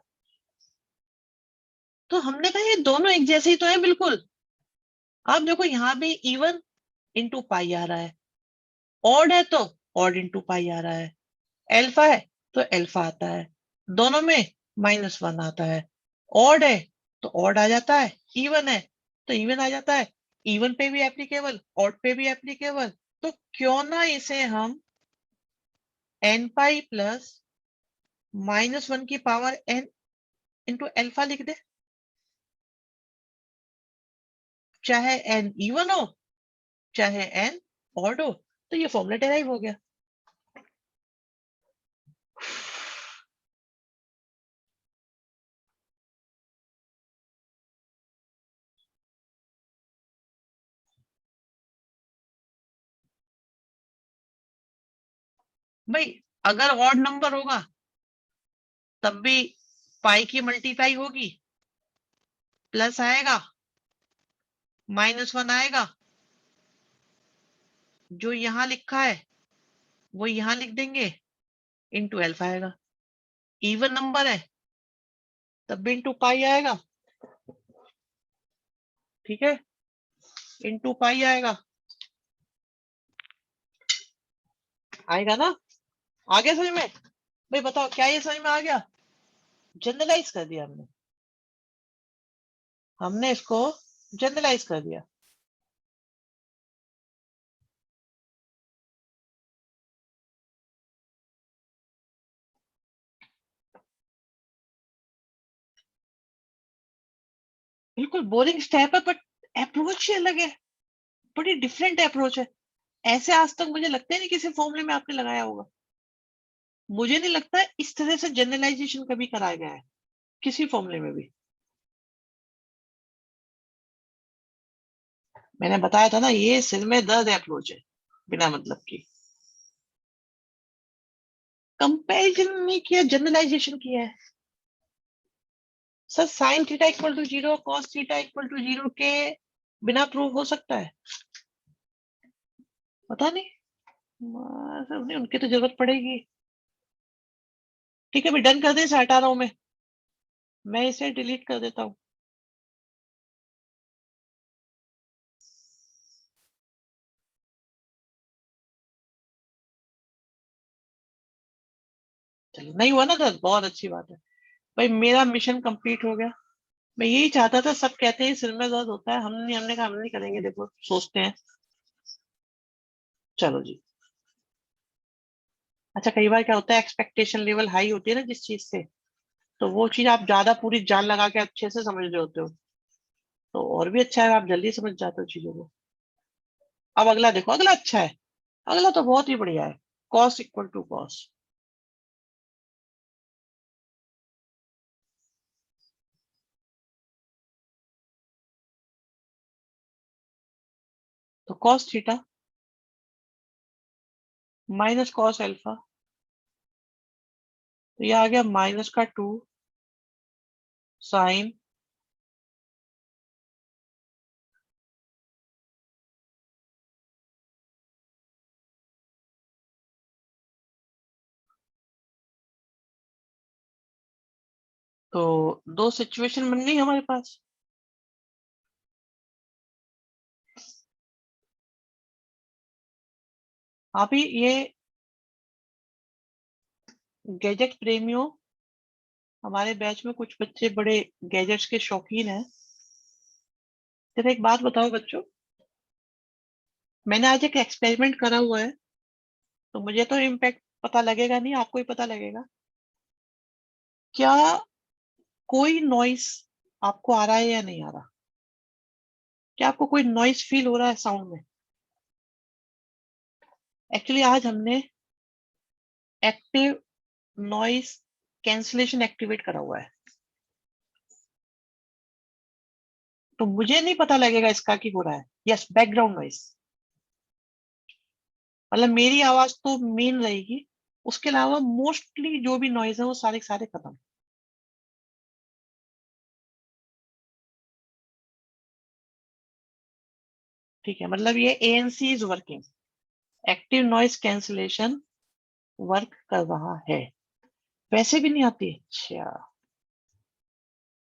तो हमने कहा ये दोनों एक जैसे ही तो है बिल्कुल। आप देखो यहाँ भी इवन इंटू पाई आ रहा है, ऑड है तो ऑड इंटू पाई आ रहा है, एल्फा है तो एल्फा आता है, दोनों में -1 आता है। ऑड है तो ऑड आ जाता है, इवन है तो इवन आ जाता है। इवन पे भी एप्लीकेबल, ऑड पे भी एप्लीकेबल। तो क्यों ना इसे हम एन पाई प्लस -1 की पावर एन इंटू एल्फा लिख दे, चाहे एन इवन हो चाहे एन ऑड हो। तो ये फॉर्मूला डेराइव हो गया। भाई अगर ऑड नंबर होगा तब भी पाई की मल्टीप्लाई होगी, प्लस आएगा, -1 आएगा, जो यहां लिखा है वो यहां लिख देंगे, इंटू एल्फा आएगा। इवन नंबर है तब भी इंटू पाई आएगा, ठीक है, इंटू पाई आएगा, आएगा ना? आ गया समझ में? भाई बताओ क्या ये समझ में आ गया? जनरलाइज कर दिया हमने, हमने इसको जनरलाइज कर दिया। बिल्कुल बोरिंग स्टेप है, बट अप्रोच ही अलग है, बड़ी डिफरेंट अप्रोच है। ऐसे आज तक मुझे लगता है नहीं किसी फॉर्मूले में आपने लगाया होगा। मुझे नहीं लगता इस तरह से जनरलाइजेशन कभी कराया गया है किसी फॉर्मूले में भी। मैंने बताया था ना, ये सिर में दर्द अप्रोच है बिना मतलब की। कंपैरिजन नहीं किया, जनरलाइजेशन किया है। Sir sine theta equal to 0 cos theta equal to 0 के बिना प्रूव हो सकता है? पता नहीं, सर नहीं, उनकी तो जरूरत पड़ेगी। ठीक है मैं डन कर दे, इसे हटा रहा हूं मैं इसे डिलीट कर देता हूँ। चलो नहीं हुआ ना दर्द, बहुत अच्छी बात है। भाई मेरा मिशन कंप्लीट हो गया। मैं यही चाहता था, सब कहते हैं सिर में दर्द होता है, हमने कहा हम नहीं करेंगे, देखो सोचते हैं। चलो जी। अच्छा कई बार क्या होता है, एक्सपेक्टेशन लेवल हाई होती है ना जिस चीज से, तो वो चीज आप ज्यादा पूरी जान लगा के अच्छे से समझ रहे होते हो, तो और भी अच्छा है, आप जल्दी समझ जाते हो चीजों को। अब अगला देखो, अगला अच्छा है, अगला तो बहुत ही बढ़िया है। कॉस इक्वल टू कॉस, तो cos theta minus cos alpha, तो ये आ गया -2 साइन तो दो सिचुएशन बन गई हमारे पास। अभी ये गैजेट प्रेमियों, हमारे बैच में कुछ बच्चे बड़े गैजेट्स के शौकीन हैं। जरा एक बात बताओ बच्चों, मैंने आज एक एक्सपेरिमेंट करा हुआ है, तो मुझे तो इम्पैक्ट पता लगेगा नहीं, आपको ही पता लगेगा। क्या कोई नॉइस आपको आ रहा है या नहीं आ रहा? क्या आपको कोई नॉइस फील हो रहा है साउंड में? एक्चुअली आज हमने एक्टिव नॉइस कैंसलेशन एक्टिवेट करा हुआ है, तो मुझे नहीं पता लगेगा इसका कि हो रहा है। यस, बैकग्राउंड नॉइस, मतलब मेरी आवाज तो मेन रहेगी, उसके अलावा मोस्टली जो भी नॉइज है वो सारे के सारे खत्म। ठीक है, मतलब ये ANC is working, active noise cancellation work कर रहा है। वैसे भी नहीं आती? अच्छा,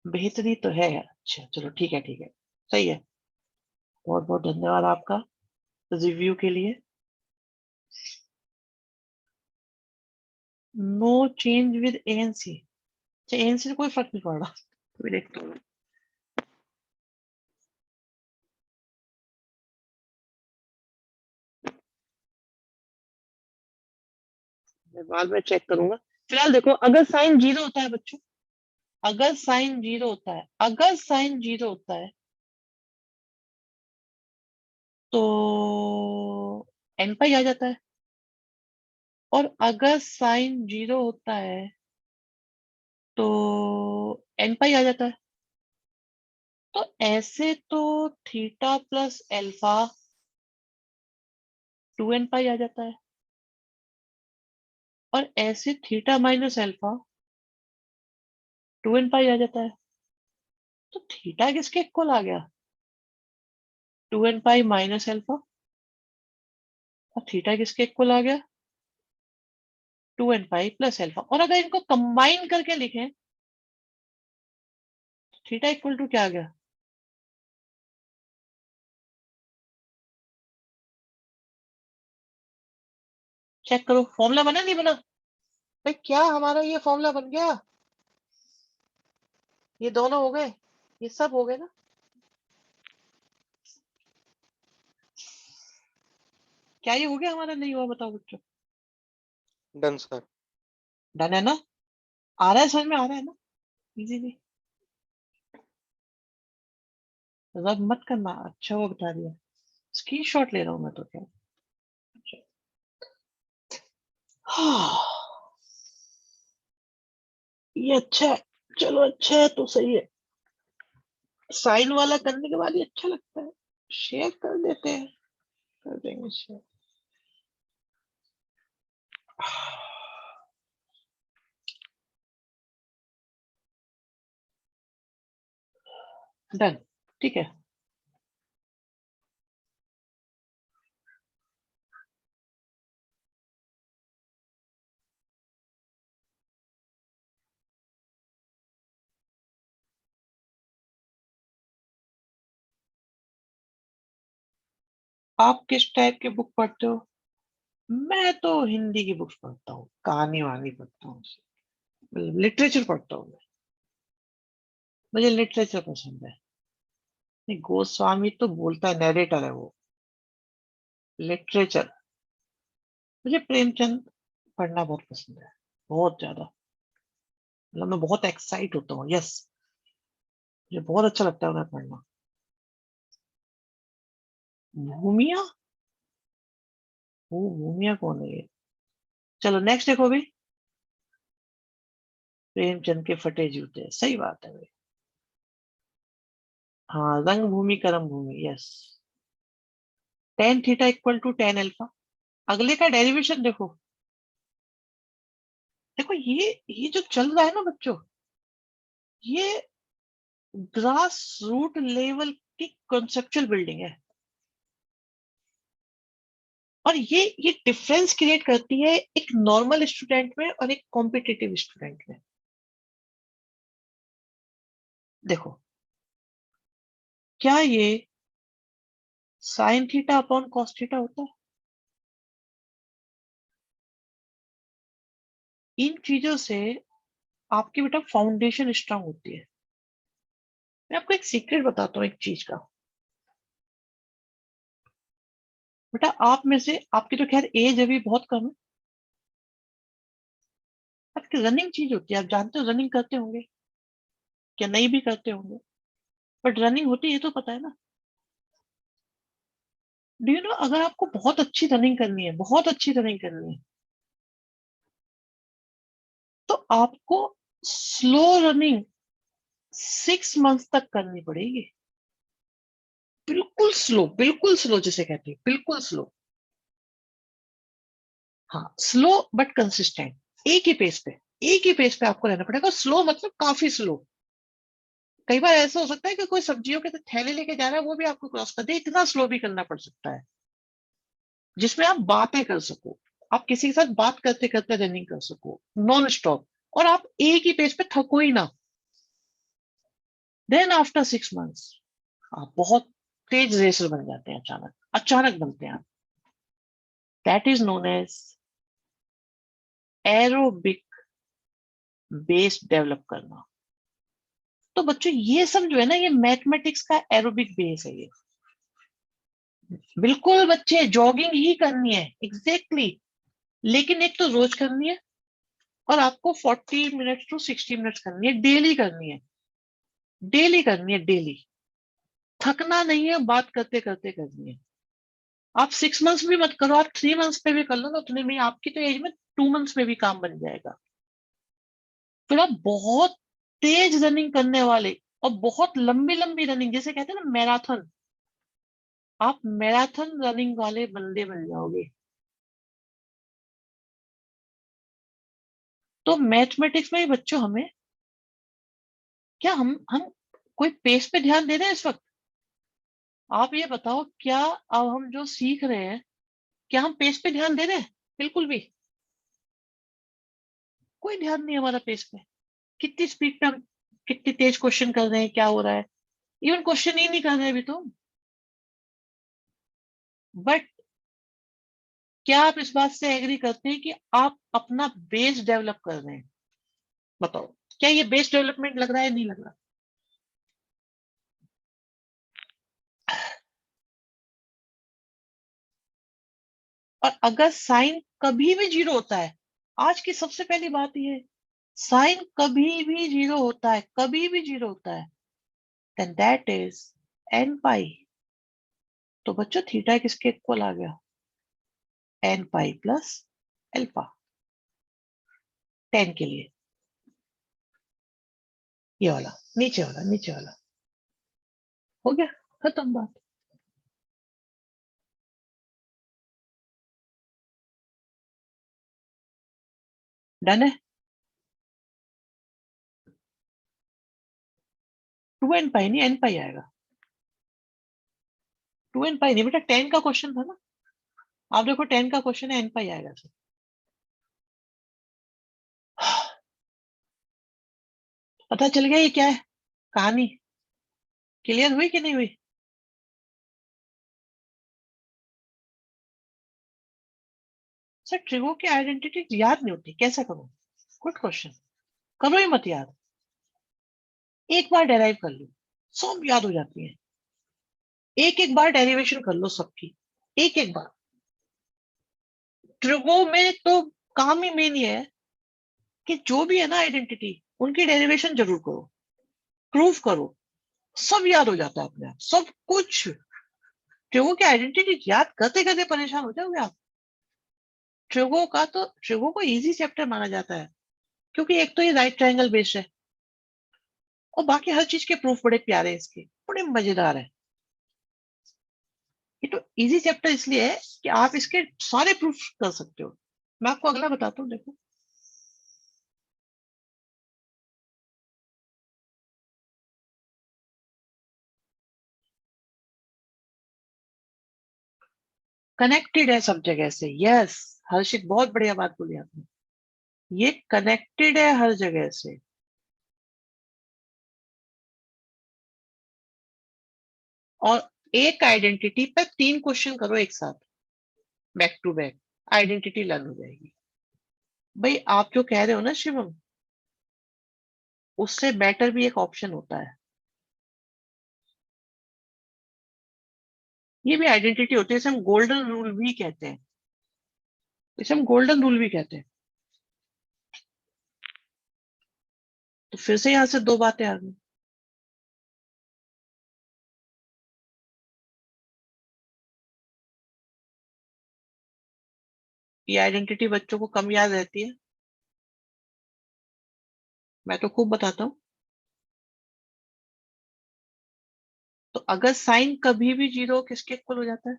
बेहतरी तो है। अच्छा चलो, ठीक है ठीक है, सही है। बहुत बहुत धन्यवाद आपका रिव्यू के लिए। No change with ANC। अच्छा, ANC से कोई फर्क नहीं पड़ रहा, तो देखते हैं। मैं बाद में चेक करूंगा। फिलहाल देखो, अगर साइन जीरो होता है बच्चों, अगर साइन जीरो होता है, अगर साइन जीरो होता है तो एन पाई आ जाता है, और अगर साइन जीरो होता है तो एन पाई आ जाता है। तो ऐसे तो थीटा प्लस एल्फा 2n पाई आ जाता है, और ऐसे थीटा माइनस एल्फा 2n पाई आ जाता है। तो थीटा किसके इक्वल आ गया? 2n pi minus alpha. और थीटा किसके इक्वल आ गया? 2n pi plus alpha. और अगर इनको कंबाइन करके लिखें, थीटा इक्वल टू क्या आ गया? चेक करो, फॉर्मूला बना नहीं बना? भाई क्या हमारा ये फॉर्मूला बन गया? ये दोनों हो गए, ये सब हो गए ना? क्या ये हो गया हमारा? नहीं हुआ? बताओ बच्चों। Done sir. डन है ना? आ रहा है, समझ में आ रहा है ना? इजीली, रब मत करना। अच्छा वो बता दिया, स्क्रीनशॉट ले रहा हूँ मैं तो। क्या अच्छा। ये अच्छा है, चलो अच्छा है तो सही है। साइन वाला करने के बाद ही अच्छा लगता है। शेयर कर देते हैं, कर देंगे शेयर। डन, ठीक है। आप किस टाइप के बुक पढ़ते हो? मैं तो हिंदी की बुक्स पढ़ता हूँ, कहानी वहानी पढ़ता हूँ, लिटरेचर पढ़ता हूँ मैं। मुझे लिटरेचर पसंद है। नहीं, गोस्वामी तो बोलता है, नरेटर है वो। लिटरेचर, मुझे प्रेमचंद पढ़ना बहुत पसंद है, बहुत ज्यादा। मतलब मैं बहुत एक्साइट होता हूँ। यस, मुझे बहुत अच्छा लगता है उन्हें पढ़ना। भूमिया? वो भूमिया कौन है ये? चलो नेक्स्ट देखो भी। प्रेमचंद के फटे जूते, सही बात है भाई। हाँ, Rangbhoomi Karmabhoomi, yes. Tan theta equal to tan alpha. अगले का डेरिवेशन देखो। देखो ये जो चल रहा है ना बच्चों, ये ग्रास रूट लेवल की कॉन्सेप्चुअल बिल्डिंग है। और ये डिफरेंस क्रिएट करती है एक नॉर्मल स्टूडेंट में और एक कॉम्पिटिटिव स्टूडेंट में। देखो, क्या ये sine theta upon cos theta होता है? इन चीजों से आपकी बेटा फाउंडेशन स्ट्रांग होती है। मैं आपको एक सीक्रेट बताता हूँ एक चीज का। बेटा आप में से, आपकी तो खैर एज अभी बहुत कम है, आपकी रनिंग चीज होती है, आप जानते हो, रनिंग करते होंगे। क्या नहीं भी करते होंगे, बट रनिंग होती है तो पता है ना। डू यू नो, अगर आपको बहुत अच्छी रनिंग करनी है, बहुत अच्छी रनिंग करनी है, तो आपको स्लो रनिंग 6 मंथ तक करनी पड़ेगी। बिल्कुल स्लो जिसे कहते हैं, बिल्कुल स्लो। हाँ, स्लो बट कंसिस्टेंट, एक ही पेस पे आपको रहना पड़ेगा। स्लो मतलब काफी स्लो। कई बार ऐसा हो सकता है कि कोई सब्जियों के थैले लेके जा रहा है, वो भी आपको क्रॉस कर दे, इतना स्लो भी करना पड़ सकता है, जिसमें आप बातें कर सको, आप किसी के साथ बात करते करते रनिंग कर सको नॉन स्टॉप, और आप एक ही पेस पे थको ही ना। देन आफ्टर 6 मंथ्स आप बहुत तेज रेसर बन जाते हैं, अचानक अचानक बनते हैं आप। That is known as aerobic base develop करना। तो बच्चों ये सब जो है ना, ये मैथमेटिक्स का एरोबिक बेस है ये। बिल्कुल बच्चे, जॉगिंग ही करनी है एग्जैक्टली लेकिन एक तो रोज करनी है, और आपको 40 मिनट टू 60 मिनट करनी है, डेली करनी है, डेली करनी है, डेली। थकना नहीं है, बात करते करते करनी है। आप 6 मंथ्स भी मत करो, आप 3 मंथ्स पे भी कर लो ना, उतने में आपकी तो एज में 2 मंथ्स में भी काम बन जाएगा। फिर आप बहुत तेज रनिंग करने वाले, और बहुत लंबी लंबी रनिंग, जैसे कहते हैं ना मैराथन, आप मैराथन रनिंग वाले बंदे बन जाओगे। तो मैथमेटिक्स में ही बच्चों हमें, क्या हम कोई पेस पे ध्यान दे रहे हैं इस वक्त? आप ये बताओ, क्या अब हम जो सीख रहे हैं, क्या हम पेस पे ध्यान दे रहे हैं? बिल्कुल भी कोई ध्यान नहीं हमारा पेस पे। कितनी स्पीड पे हम, कितनी तेज क्वेश्चन कर रहे हैं, क्या हो रहा है, इवन क्वेश्चन ही नहीं कर रहे अभी तो। बट क्या आप इस बात से एग्री करते हैं कि आप अपना बेस डेवलप कर रहे हैं? बताओ, क्या ये बेस डेवलपमेंट लग रहा है, नहीं लग रहा? और अगर साइन कभी भी जीरो होता है, आज की सबसे पहली बात ये, साइन कभी भी जीरो होता है, कभी भी जीरो होता है, देन दैट इज एन पाई। तो बच्चों थीटा किसके इक्वल आ गया? एन पाई प्लस एल्फा, 10 के लिए। ये वाला, नीचे वाला, नीचे वाला, हो गया, खत्म बात। डन है। 2n पाई नहीं, एन पाई आएगा। 2n पाई नहीं बेटा, 10 का क्वेश्चन था ना। आप देखो 10 का क्वेश्चन है, एन पाई आएगा सर। पता चल गया ये क्या है कहानी? क्लियर हुई कि नहीं हुई? सर ट्रिगो की आइडेंटिटी याद नहीं होती, कैसा करूं? Good question. करो ही मत याद, एक बार डेराइव कर लो, सब याद हो जाती है। एक एक बार डेरिवेशन कर लो सबकी, एक एक बार। ट्रिगो में तो काम ही मेन ये है कि जो भी है ना आइडेंटिटी, उनकी डेरिवेशन जरूर करो, प्रूफ करो, सब याद हो जाता है अपने आप, सब कुछ। ट्रिगो की आइडेंटिटी याद करते करते परेशान हो जाओगे आप। ट्रिगो को इजी चैप्टर माना जाता है, क्योंकि एक तो ये राइट ट्रायंगल बेस्ड है, और बाकी हर चीज के प्रूफ बड़े प्यारे हैं इसके, बड़े मजेदार है। ये तो इजी चैप्टर इसलिए है कि आप इसके सारे प्रूफ कर सकते हो। मैं आपको अगला बताता हूँ, देखो। कनेक्टेड है सब जगह से, यस। हर्षित, बहुत बढ़िया बात बोली आपने, ये कनेक्टेड है हर जगह से। और एक आइडेंटिटी पर 3 क्वेश्चन करो एक साथ, back to back, identity learn हो जाएगी। भाई आप जो कह रहे हो ना शिवम, उससे बेटर भी एक ऑप्शन होता है। ये भी आइडेंटिटी होती है, इसे हम गोल्डन रूल भी कहते हैं, इसे हम गोल्डन रूल भी कहते हैं। तो फिर से यहां से 2 बातें आ गई। ये आइडेंटिटी बच्चों को कम याद रहती है, मैं तो खूब बताता हूँ। तो अगर साइन कभी भी जीरो किसके इक्वल हो जाता है?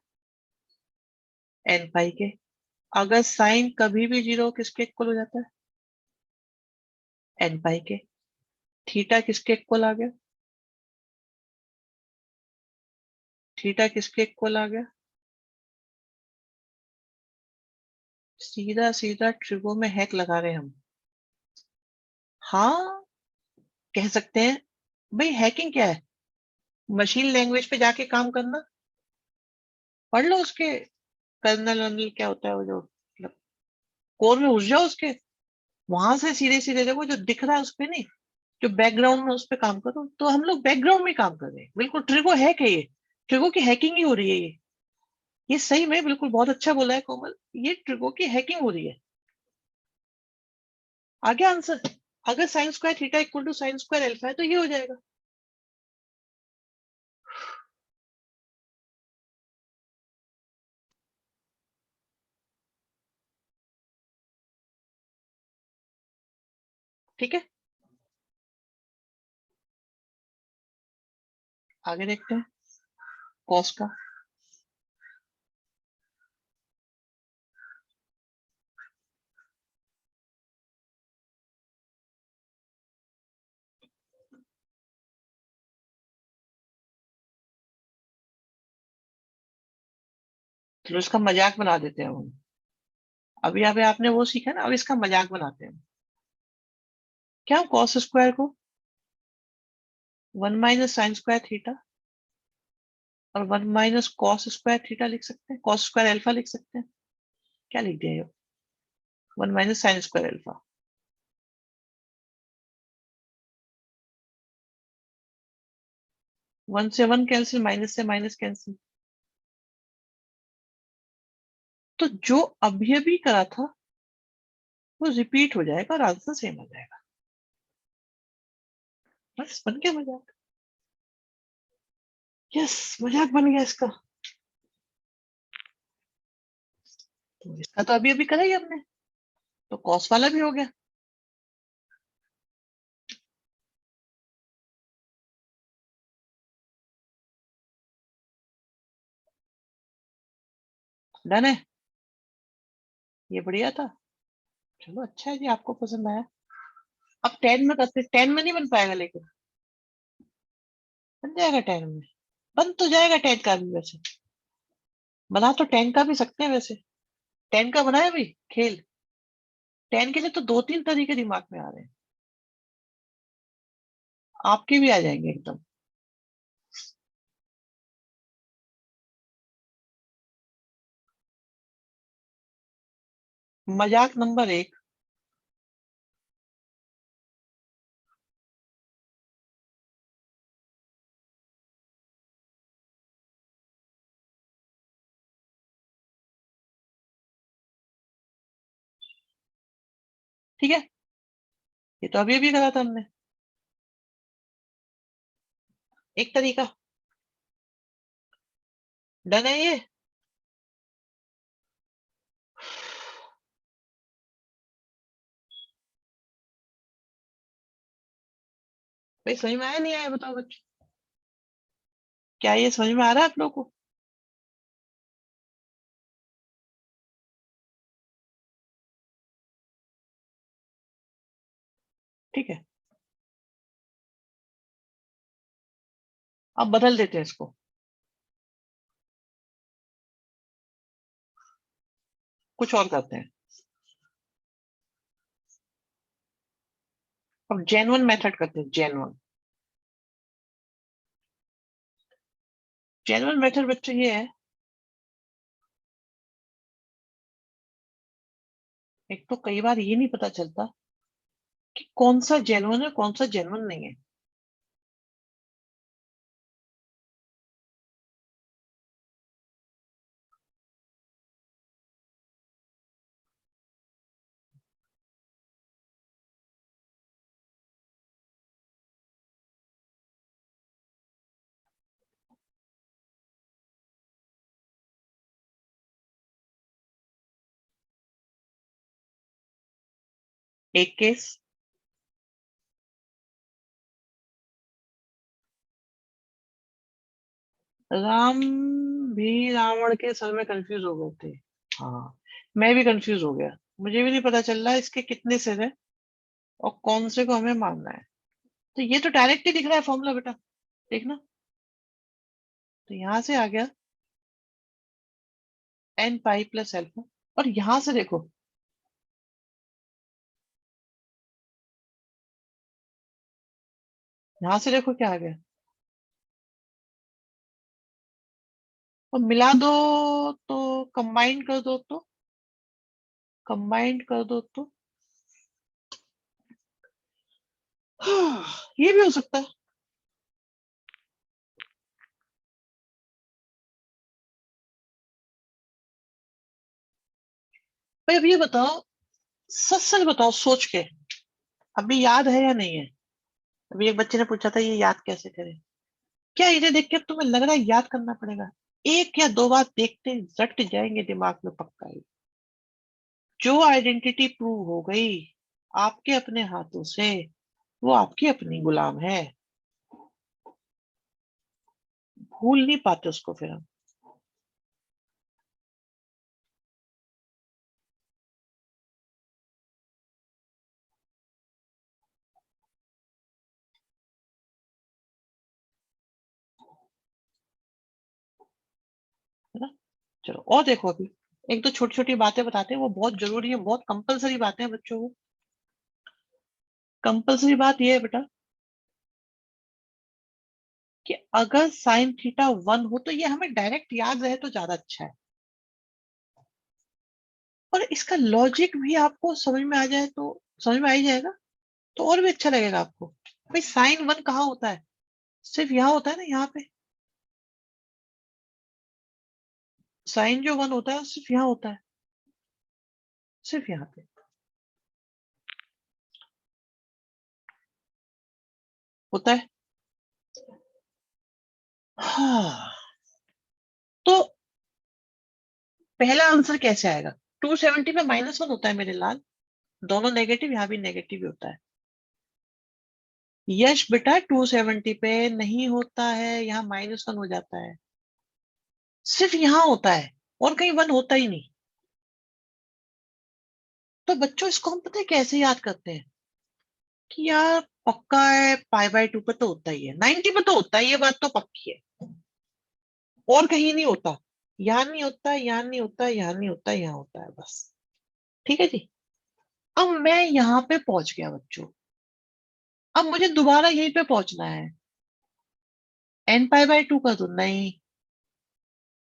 एन पाई के। अगर साइन कभी भी जीरो किसके इक्वल हो जाता है? एन पाई के। थीटा किसके इक्वल आ गया? थीटा किसके इक्वल आ गया? सीधा सीधा ट्रिगो में हैक लगा रहे हैं हम। हाँ, कह सकते हैं। भाई हैकिंग क्या है? मशीन लैंग्वेज पे जाके काम करना। पढ़ लो उसके कर्नल वर्नल क्या होता है, वो जो मतलब कोर में घुस जाओ उसके, वहां से सीधे सीधे देखो जो दिख रहा है उस पे नहीं, जो बैकग्राउंड में उस पे काम करो। तो हम लोग बैकग्राउंड में काम कर रहे हैं, बिल्कुल ट्रिगो हैक है ये। ट्रिगो की हैकिंग ही हो रही है ये सही में बिल्कुल बहुत अच्छा बोला है कोमल। ये ट्रिगो की हैकिंग हो रही है। आगे आंसर। अगर sine square theta equal to sine square alpha है तो ये हो जाएगा। ठीक है, आगे देखते हैं कॉस का। चलो इसका मजाक बना देते हैं हम। अभी अभी आपने वो सीखा ना, अब इसका मजाक बनाते हैं। क्या कॉस स्क्वायर को 1 - sin² थीटा और 1 - cos² थीटा लिख सकते हैं, कॉस स्क्वायर अल्फा लिख सकते हैं। क्या लिख दिया ये? 1 - sin² अल्फा। 1 से 1 कैंसिल, माइनस से माइनस कैंसिल। तो जो अभी अभी करा था वो रिपीट हो जाएगा और आंसर सेम हो जाएगा। बस बन गया मजाक। यस, मजाक बन गया इसका। तो इसका तो अभी अभी करा ही हमने, तो कॉस वाला भी हो गया। डन है, ये बढ़िया था। चलो अच्छा है जी, आपको पसंद आया। अब 10 में करते, 10 में नहीं बन पाएगा लेकिन बन जाएगा 10 में। बन तो जाएगा 10 का भी वैसे। बना तो 10 का भी सकते हैं वैसे। 10 का बनाया भी खेल। 10 के लिए तो दो तीन तरीके दिमाग में आ रहे हैं, आपके भी आ जाएंगे एकदम। मजाक नंबर 1। ठीक है, ये तो अभी अभी करा था हमने। एक तरीका। डन है ये। भाई समझ में आया नहीं आया बताओ बच्चों? क्या ये समझ में आ रहा है आप लोगों को? ठीक है, अब बदल देते हैं इसको। कुछ और करते हैं। अब जेन्युइन मेथड करते हैं, जेन्युइन। जेन्युइन मेथड बच्चों ये है, एक तो कई बार ये नहीं पता चलता कि कौन सा जेन्युइन है कौन सा जेन्युइन नहीं है। एक केस, राम भी रावण के सर में कंफ्यूज हो गए थे। हाँ, मैं भी कंफ्यूज हो गया, मुझे भी नहीं पता चल रहा इसके कितने सिर है और कौन से को हमें मानना है। तो ये तो डायरेक्ट ही दिख रहा है फॉर्मूला बेटा, देखना। तो यहां से आ गया एन पाई प्लस एल्फा, और यहां से देखो, यहां से देखो क्या आ गया, और मिला दो तो, कंबाइंड कर दो तो, कंबाइंड कर दो तो ये भी हो सकता है। भाई अब ये बताओ, सच सच बताओ सोच के, अभी याद है या नहीं है? अभी एक बच्चे ने पूछा था ये याद कैसे करें। क्या इन्हें देख के तुम्हें लग रहा है याद करना पड़ेगा? एक या दो बार देखते रट जाएंगे दिमाग में पक्का ही। जो आइडेंटिटी प्रूव हो गई आपके अपने हाथों से, वो आपकी अपनी गुलाम है, भूल नहीं पाते उसको फिर हम। है ना? चलो और देखो, अभी एक दो छोटी छोटी बातें बताते हैं, वो बहुत जरूरी है, बहुत कंपलसरी बातें हैं बच्चों को। कंपलसरी बात ये है बेटा कि अगर साइन थीटा 1 हो तो ये हमें डायरेक्ट याद रहे तो ज्यादा अच्छा है, और इसका लॉजिक भी आपको समझ में आ जाए तो, समझ में आ ही जाएगा तो और भी अच्छा लगेगा आपको। भाई साइन 1 कहाँ होता है? सिर्फ यहाँ होता है ना, यहाँ पे। साइन जो 1 होता है सिर्फ यहाँ होता है, सिर्फ यहाँ पे होता है। हाँ, तो पहला आंसर कैसे आएगा? 270 में -1 होता है मेरे लाल, दोनों नेगेटिव, यहाँ भी नेगेटिव ही होता है। यश बेटा 270 पे नहीं होता है, यहाँ -1 हो जाता है, सिर्फ यहाँ होता है, और कहीं 1 होता ही नहीं। तो बच्चों इसको हम पता है कैसे याद करते हैं कि यार पक्का है, पाई/2 पे तो होता ही है, 90 पे तो होता है, ये बात तो पक्की है, और कहीं नहीं होता, यहाँ नहीं होता, यहाँ नहीं होता, यहाँ नहीं होता, यहाँ होता है बस। ठीक है जी। अब मैं यहाँ पे पहुंच गया बच्चों, अब मुझे दोबारा यहीं पे पहुंचना है, n π/2 कर दो, नहीं।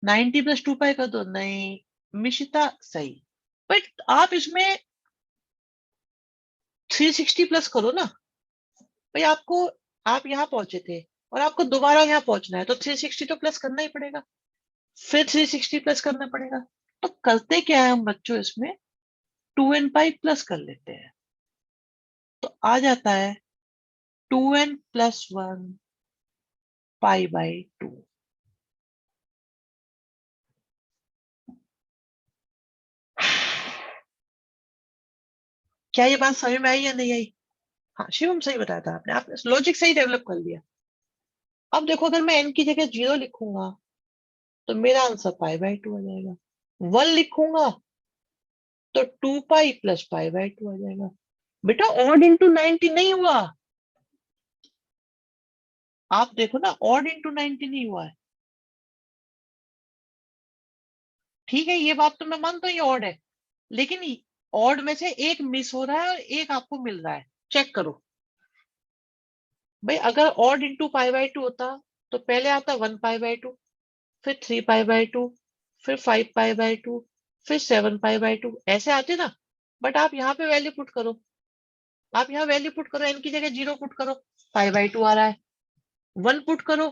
90 + 2π कर दो, नहीं। मिशिता सही, बट आप इसमें 360 प्लस करो ना। भाई आपको, आप यहाँ पहुंचे थे और आपको दोबारा यहाँ पहुंचना है, तो 360 तो प्लस करना ही पड़ेगा, फिर 360 प्लस करना पड़ेगा। तो करते क्या है हम बच्चों इसमें, 2n π प्लस कर लेते हैं, तो आ जाता है 2n+1 π/2। क्या ये बात समझ में आई या नहीं आई? हाँ शिवम, सही बताया था आपने, आपने लॉजिक सही डेवलप कर लिया। अब देखो, अगर मैं n की जगह 0 लिखूंगा तो मेरा आंसर π/2 आ जाएगा, 1 लिखूंगा तो 2π + π/2 आ जाएगा। बेटा ऑड इंटू 90 नहीं हुआ, आप देखो ना, ऑड इंटू 90 नहीं हुआ है। ठीक है, ये बात तो मैं मानता हूँ ये ऑड है, लेकिन ऑड में से एक मिस हो रहा है और एक आपको मिल रहा है, चेक करो। भाई अगर ऑड इंटू π/2 होता तो पहले आता 1π/2, फिर 3π/2, फिर 5π/2, फिर 7π/2, ऐसे आते ना। बट आप यहाँ पे वैल्यू पुट करो, आप यहाँ वैल्यू पुट करो, एन की जगह 0 पुट करो, π/2 आ रहा है। 1 पुट करो,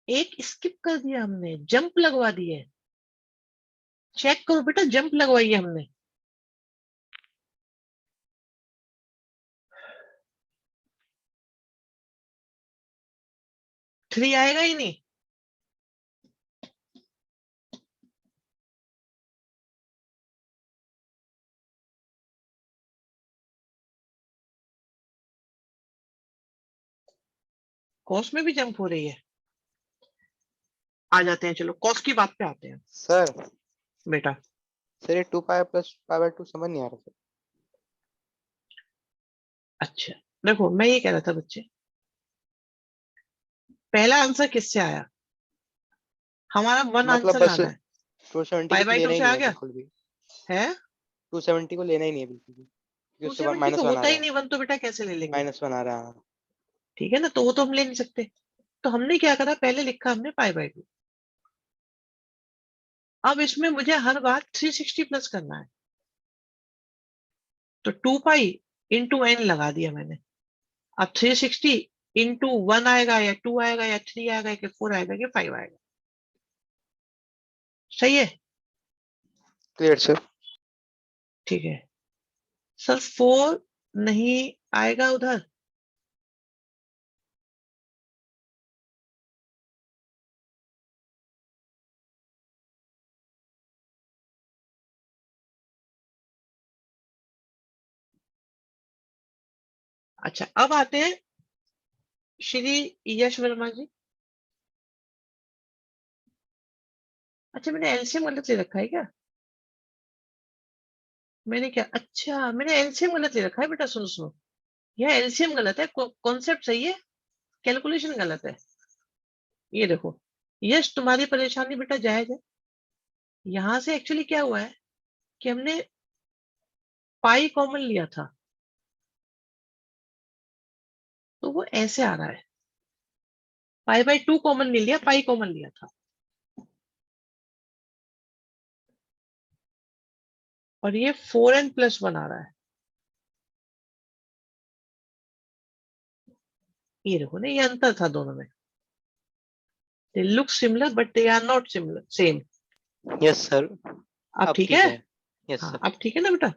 एक स्किप कर दिया हमने, जंप लगवा दिए। चेक करो बेटा, जंप लगवाई है हमने। 3 आएगा ही नहीं। कॉस में भी जंप हो रही है। आ जाते हैं, चलो कॉस की बात पे आते हैं सर बेटा। सर ये 2 पाई प्लस पाई बाय 2 समझ नहीं आ रहा सर। अच्छा देखो, मैं ये कह रहा था बच्चे, पहला आंसर किससे आया? हमारा वन मतलब आंसर बस लाना है। 270 पाई को तो बाई टू लेना ही से नहीं आ है गया बिल्कुल भी। है। 270 को लेना ही नहीं है बिल्कुल भी, क्योंकि टू उससे सेवेंटी तो -1 आ होता रहा ही है। नहीं वन, तो बेटा कैसे ले लेंगे? -1 आ रहा है। ठीक है ना, तो वो तो हम ले नहीं सकते। तो हमने क्या करा, पहले लिखा हमने पाई बाई टू। अब इसमें मुझे हर बार 360 प्लस करना है, तो 2 पाई इंटू एन लगा दिया मैंने। अब 360 इंटू 1 आएगा या 2 आएगा या 3 आएगा कि 4 आएगा कि 5 आएगा। सही है? Clear sir. ठीक है सर, 4 नहीं आएगा उधर। अच्छा अब आते हैं श्री यश वर्मा जी। अच्छा मैंने एलसीएम गलत ले रखा है क्या? मैंने क्या, अच्छा मैंने एलसीएम गलत ले रखा है बेटा। सुनो सुनो, यह एलसीएम गलत है, कॉन्सेप्ट सही है, कैलकुलेशन गलत है। ये देखो, यश तुम्हारी परेशानी बेटा जायज है। यहां से एक्चुअली क्या हुआ है कि हमने पाई कॉमन लिया था, तो वो ऐसे आ रहा है। पाई बाई टू कॉमन नहीं लिया, पाई कॉमन लिया था, और ये 4n+1 आ रहा है। ये देखो ना, ये अंतर था दोनों में। They look similar but they are not similar same. Yes sir. अब अब ठीक है। ठीक है। यस हाँ सर। अब ठीक है ना बेटा,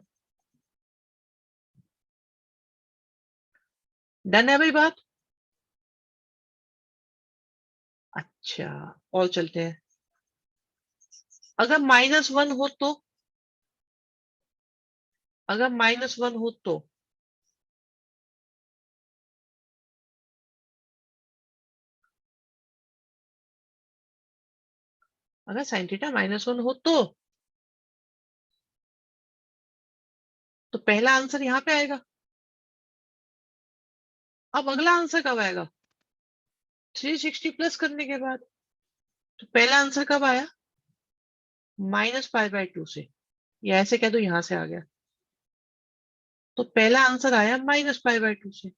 डन है भाई बात। अच्छा और चलते हैं। अगर -1 हो तो, अगर -1 हो तो अगर साइन थीटा -1 हो तो पहला आंसर यहाँ पे आएगा। अब अगला आंसर कब आएगा? 360 प्लस करने के बाद। तो पहला आंसर कब आया? -पाई/2 से, या ऐसे कह दो यहां से आ गया। तो पहला आंसर आया -पाई/2 से,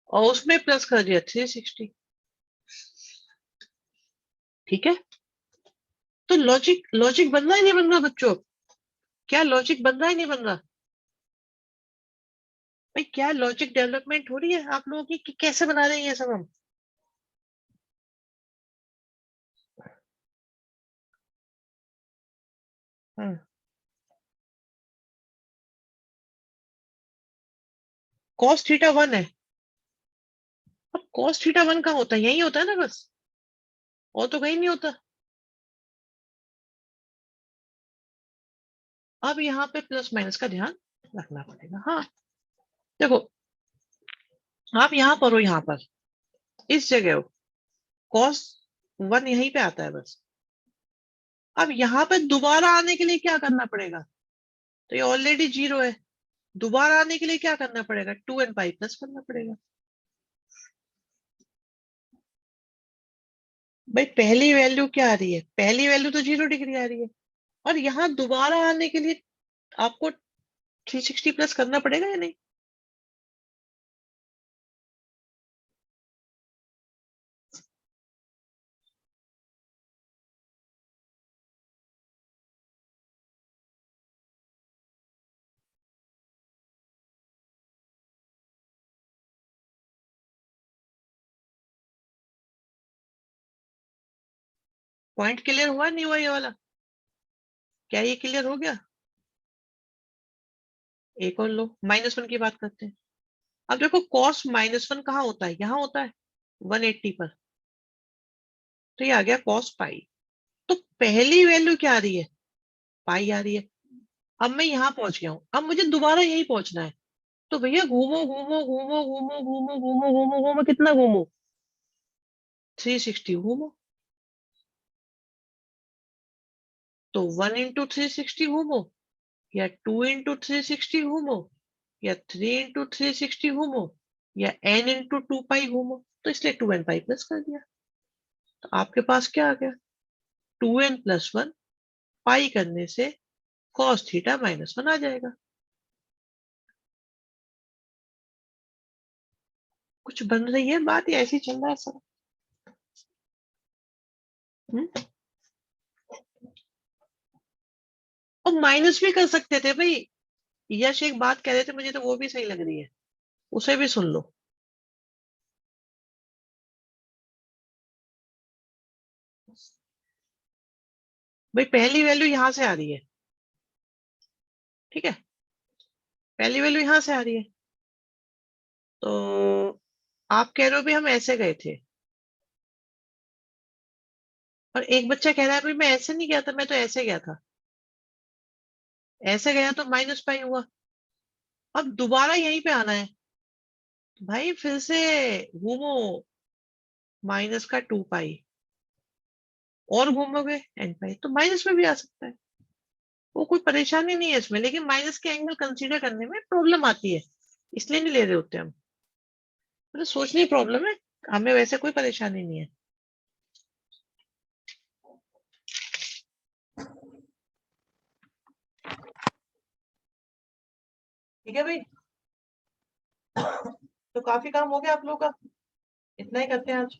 और उसमें प्लस कर दिया 360। ठीक है, तो लॉजिक लॉजिक बन रहा है नहीं बन रहा बच्चों? क्या लॉजिक बन रहा है नहीं बन रहा? भाई क्या लॉजिक डेवलपमेंट हो रही है आप लोगों की, कि कैसे बना रहे हैं ये सब हम? cos थीटा 1 है। अब cos थीटा 1 कहाँ होता है? यही होता है ना बस, और तो कहीं नहीं होता। अब यहाँ पे प्लस माइनस का ध्यान रखना पड़ेगा। हाँ देखो, आप यहाँ पर हो, यहाँ पर इस जगह हो, cos 1 यहीं पे आता है बस। अब यहाँ पे दोबारा आने के लिए क्या करना पड़ेगा? तो ये ऑलरेडी 0 है, दोबारा आने के लिए क्या करना पड़ेगा? 2n पाई प्लस करना पड़ेगा। भाई पहली वैल्यू क्या आ रही है? पहली वैल्यू तो 0 डिग्री आ रही है, और यहाँ दोबारा आने के लिए आपको 360 प्लस करना पड़ेगा या नहीं? पॉइंट क्लियर हुआ नहीं हुआ ये वाला? क्या ये क्लियर हो गया? एक और लो, -1 की बात करते हैं। अब देखो cos -1 कहाँ होता है? यहाँ होता है 180 पर। तो ये आ गया cos पाई। तो पहली वैल्यू क्या आ रही है? पाई आ रही है। अब मैं यहाँ पहुंच गया हूं, अब मुझे दोबारा यही पहुंचना है। तो भैया घूमो घूमो घूमो घूमो घूमो घूमो घूमो घूमो, कितना घूमो? 360 होमो, तो 1 into 360 होमो, या 2 into 360 होमो, या 3 into 360 होमो, या n into 2 पाई होमो, तो इसलिए 2n पाई प्लस कर दिया। तो आपके पास क्या आ गया, 2n + 1 पाई करने से cos थीटा -1 आ जाएगा। कुछ बन रही है बात या ऐसे ही चल रहा है सब? और माइनस भी कर सकते थे भाई। यश एक बात कह रहे थे, मुझे तो वो भी सही लग रही है, उसे भी सुन लो। भाई पहली वैल्यू यहां से आ रही है, ठीक है, पहली वैल्यू यहां से आ रही है, तो आप कह रहे हो भी हम ऐसे गए थे, और एक बच्चा कह रहा है भाई मैं ऐसे नहीं गया था, मैं तो ऐसे गया था। ऐसे गया तो -पाई हुआ, अब दोबारा यहीं पे आना है भाई, फिर से घूमो, -2 पाई, और घूमोगे n पाई, तो माइनस में भी आ सकता है, वो कोई परेशानी नहीं है इसमें, लेकिन माइनस के एंगल कंसीडर करने में प्रॉब्लम आती है, इसलिए नहीं ले रहे होते हम, मतलब सोचने की प्रॉब्लम है, हमें वैसे कोई परेशानी नहीं है। ठीक है भाई, तो काफी काम हो गया आप लोगों का, इतना ही करते हैं आज।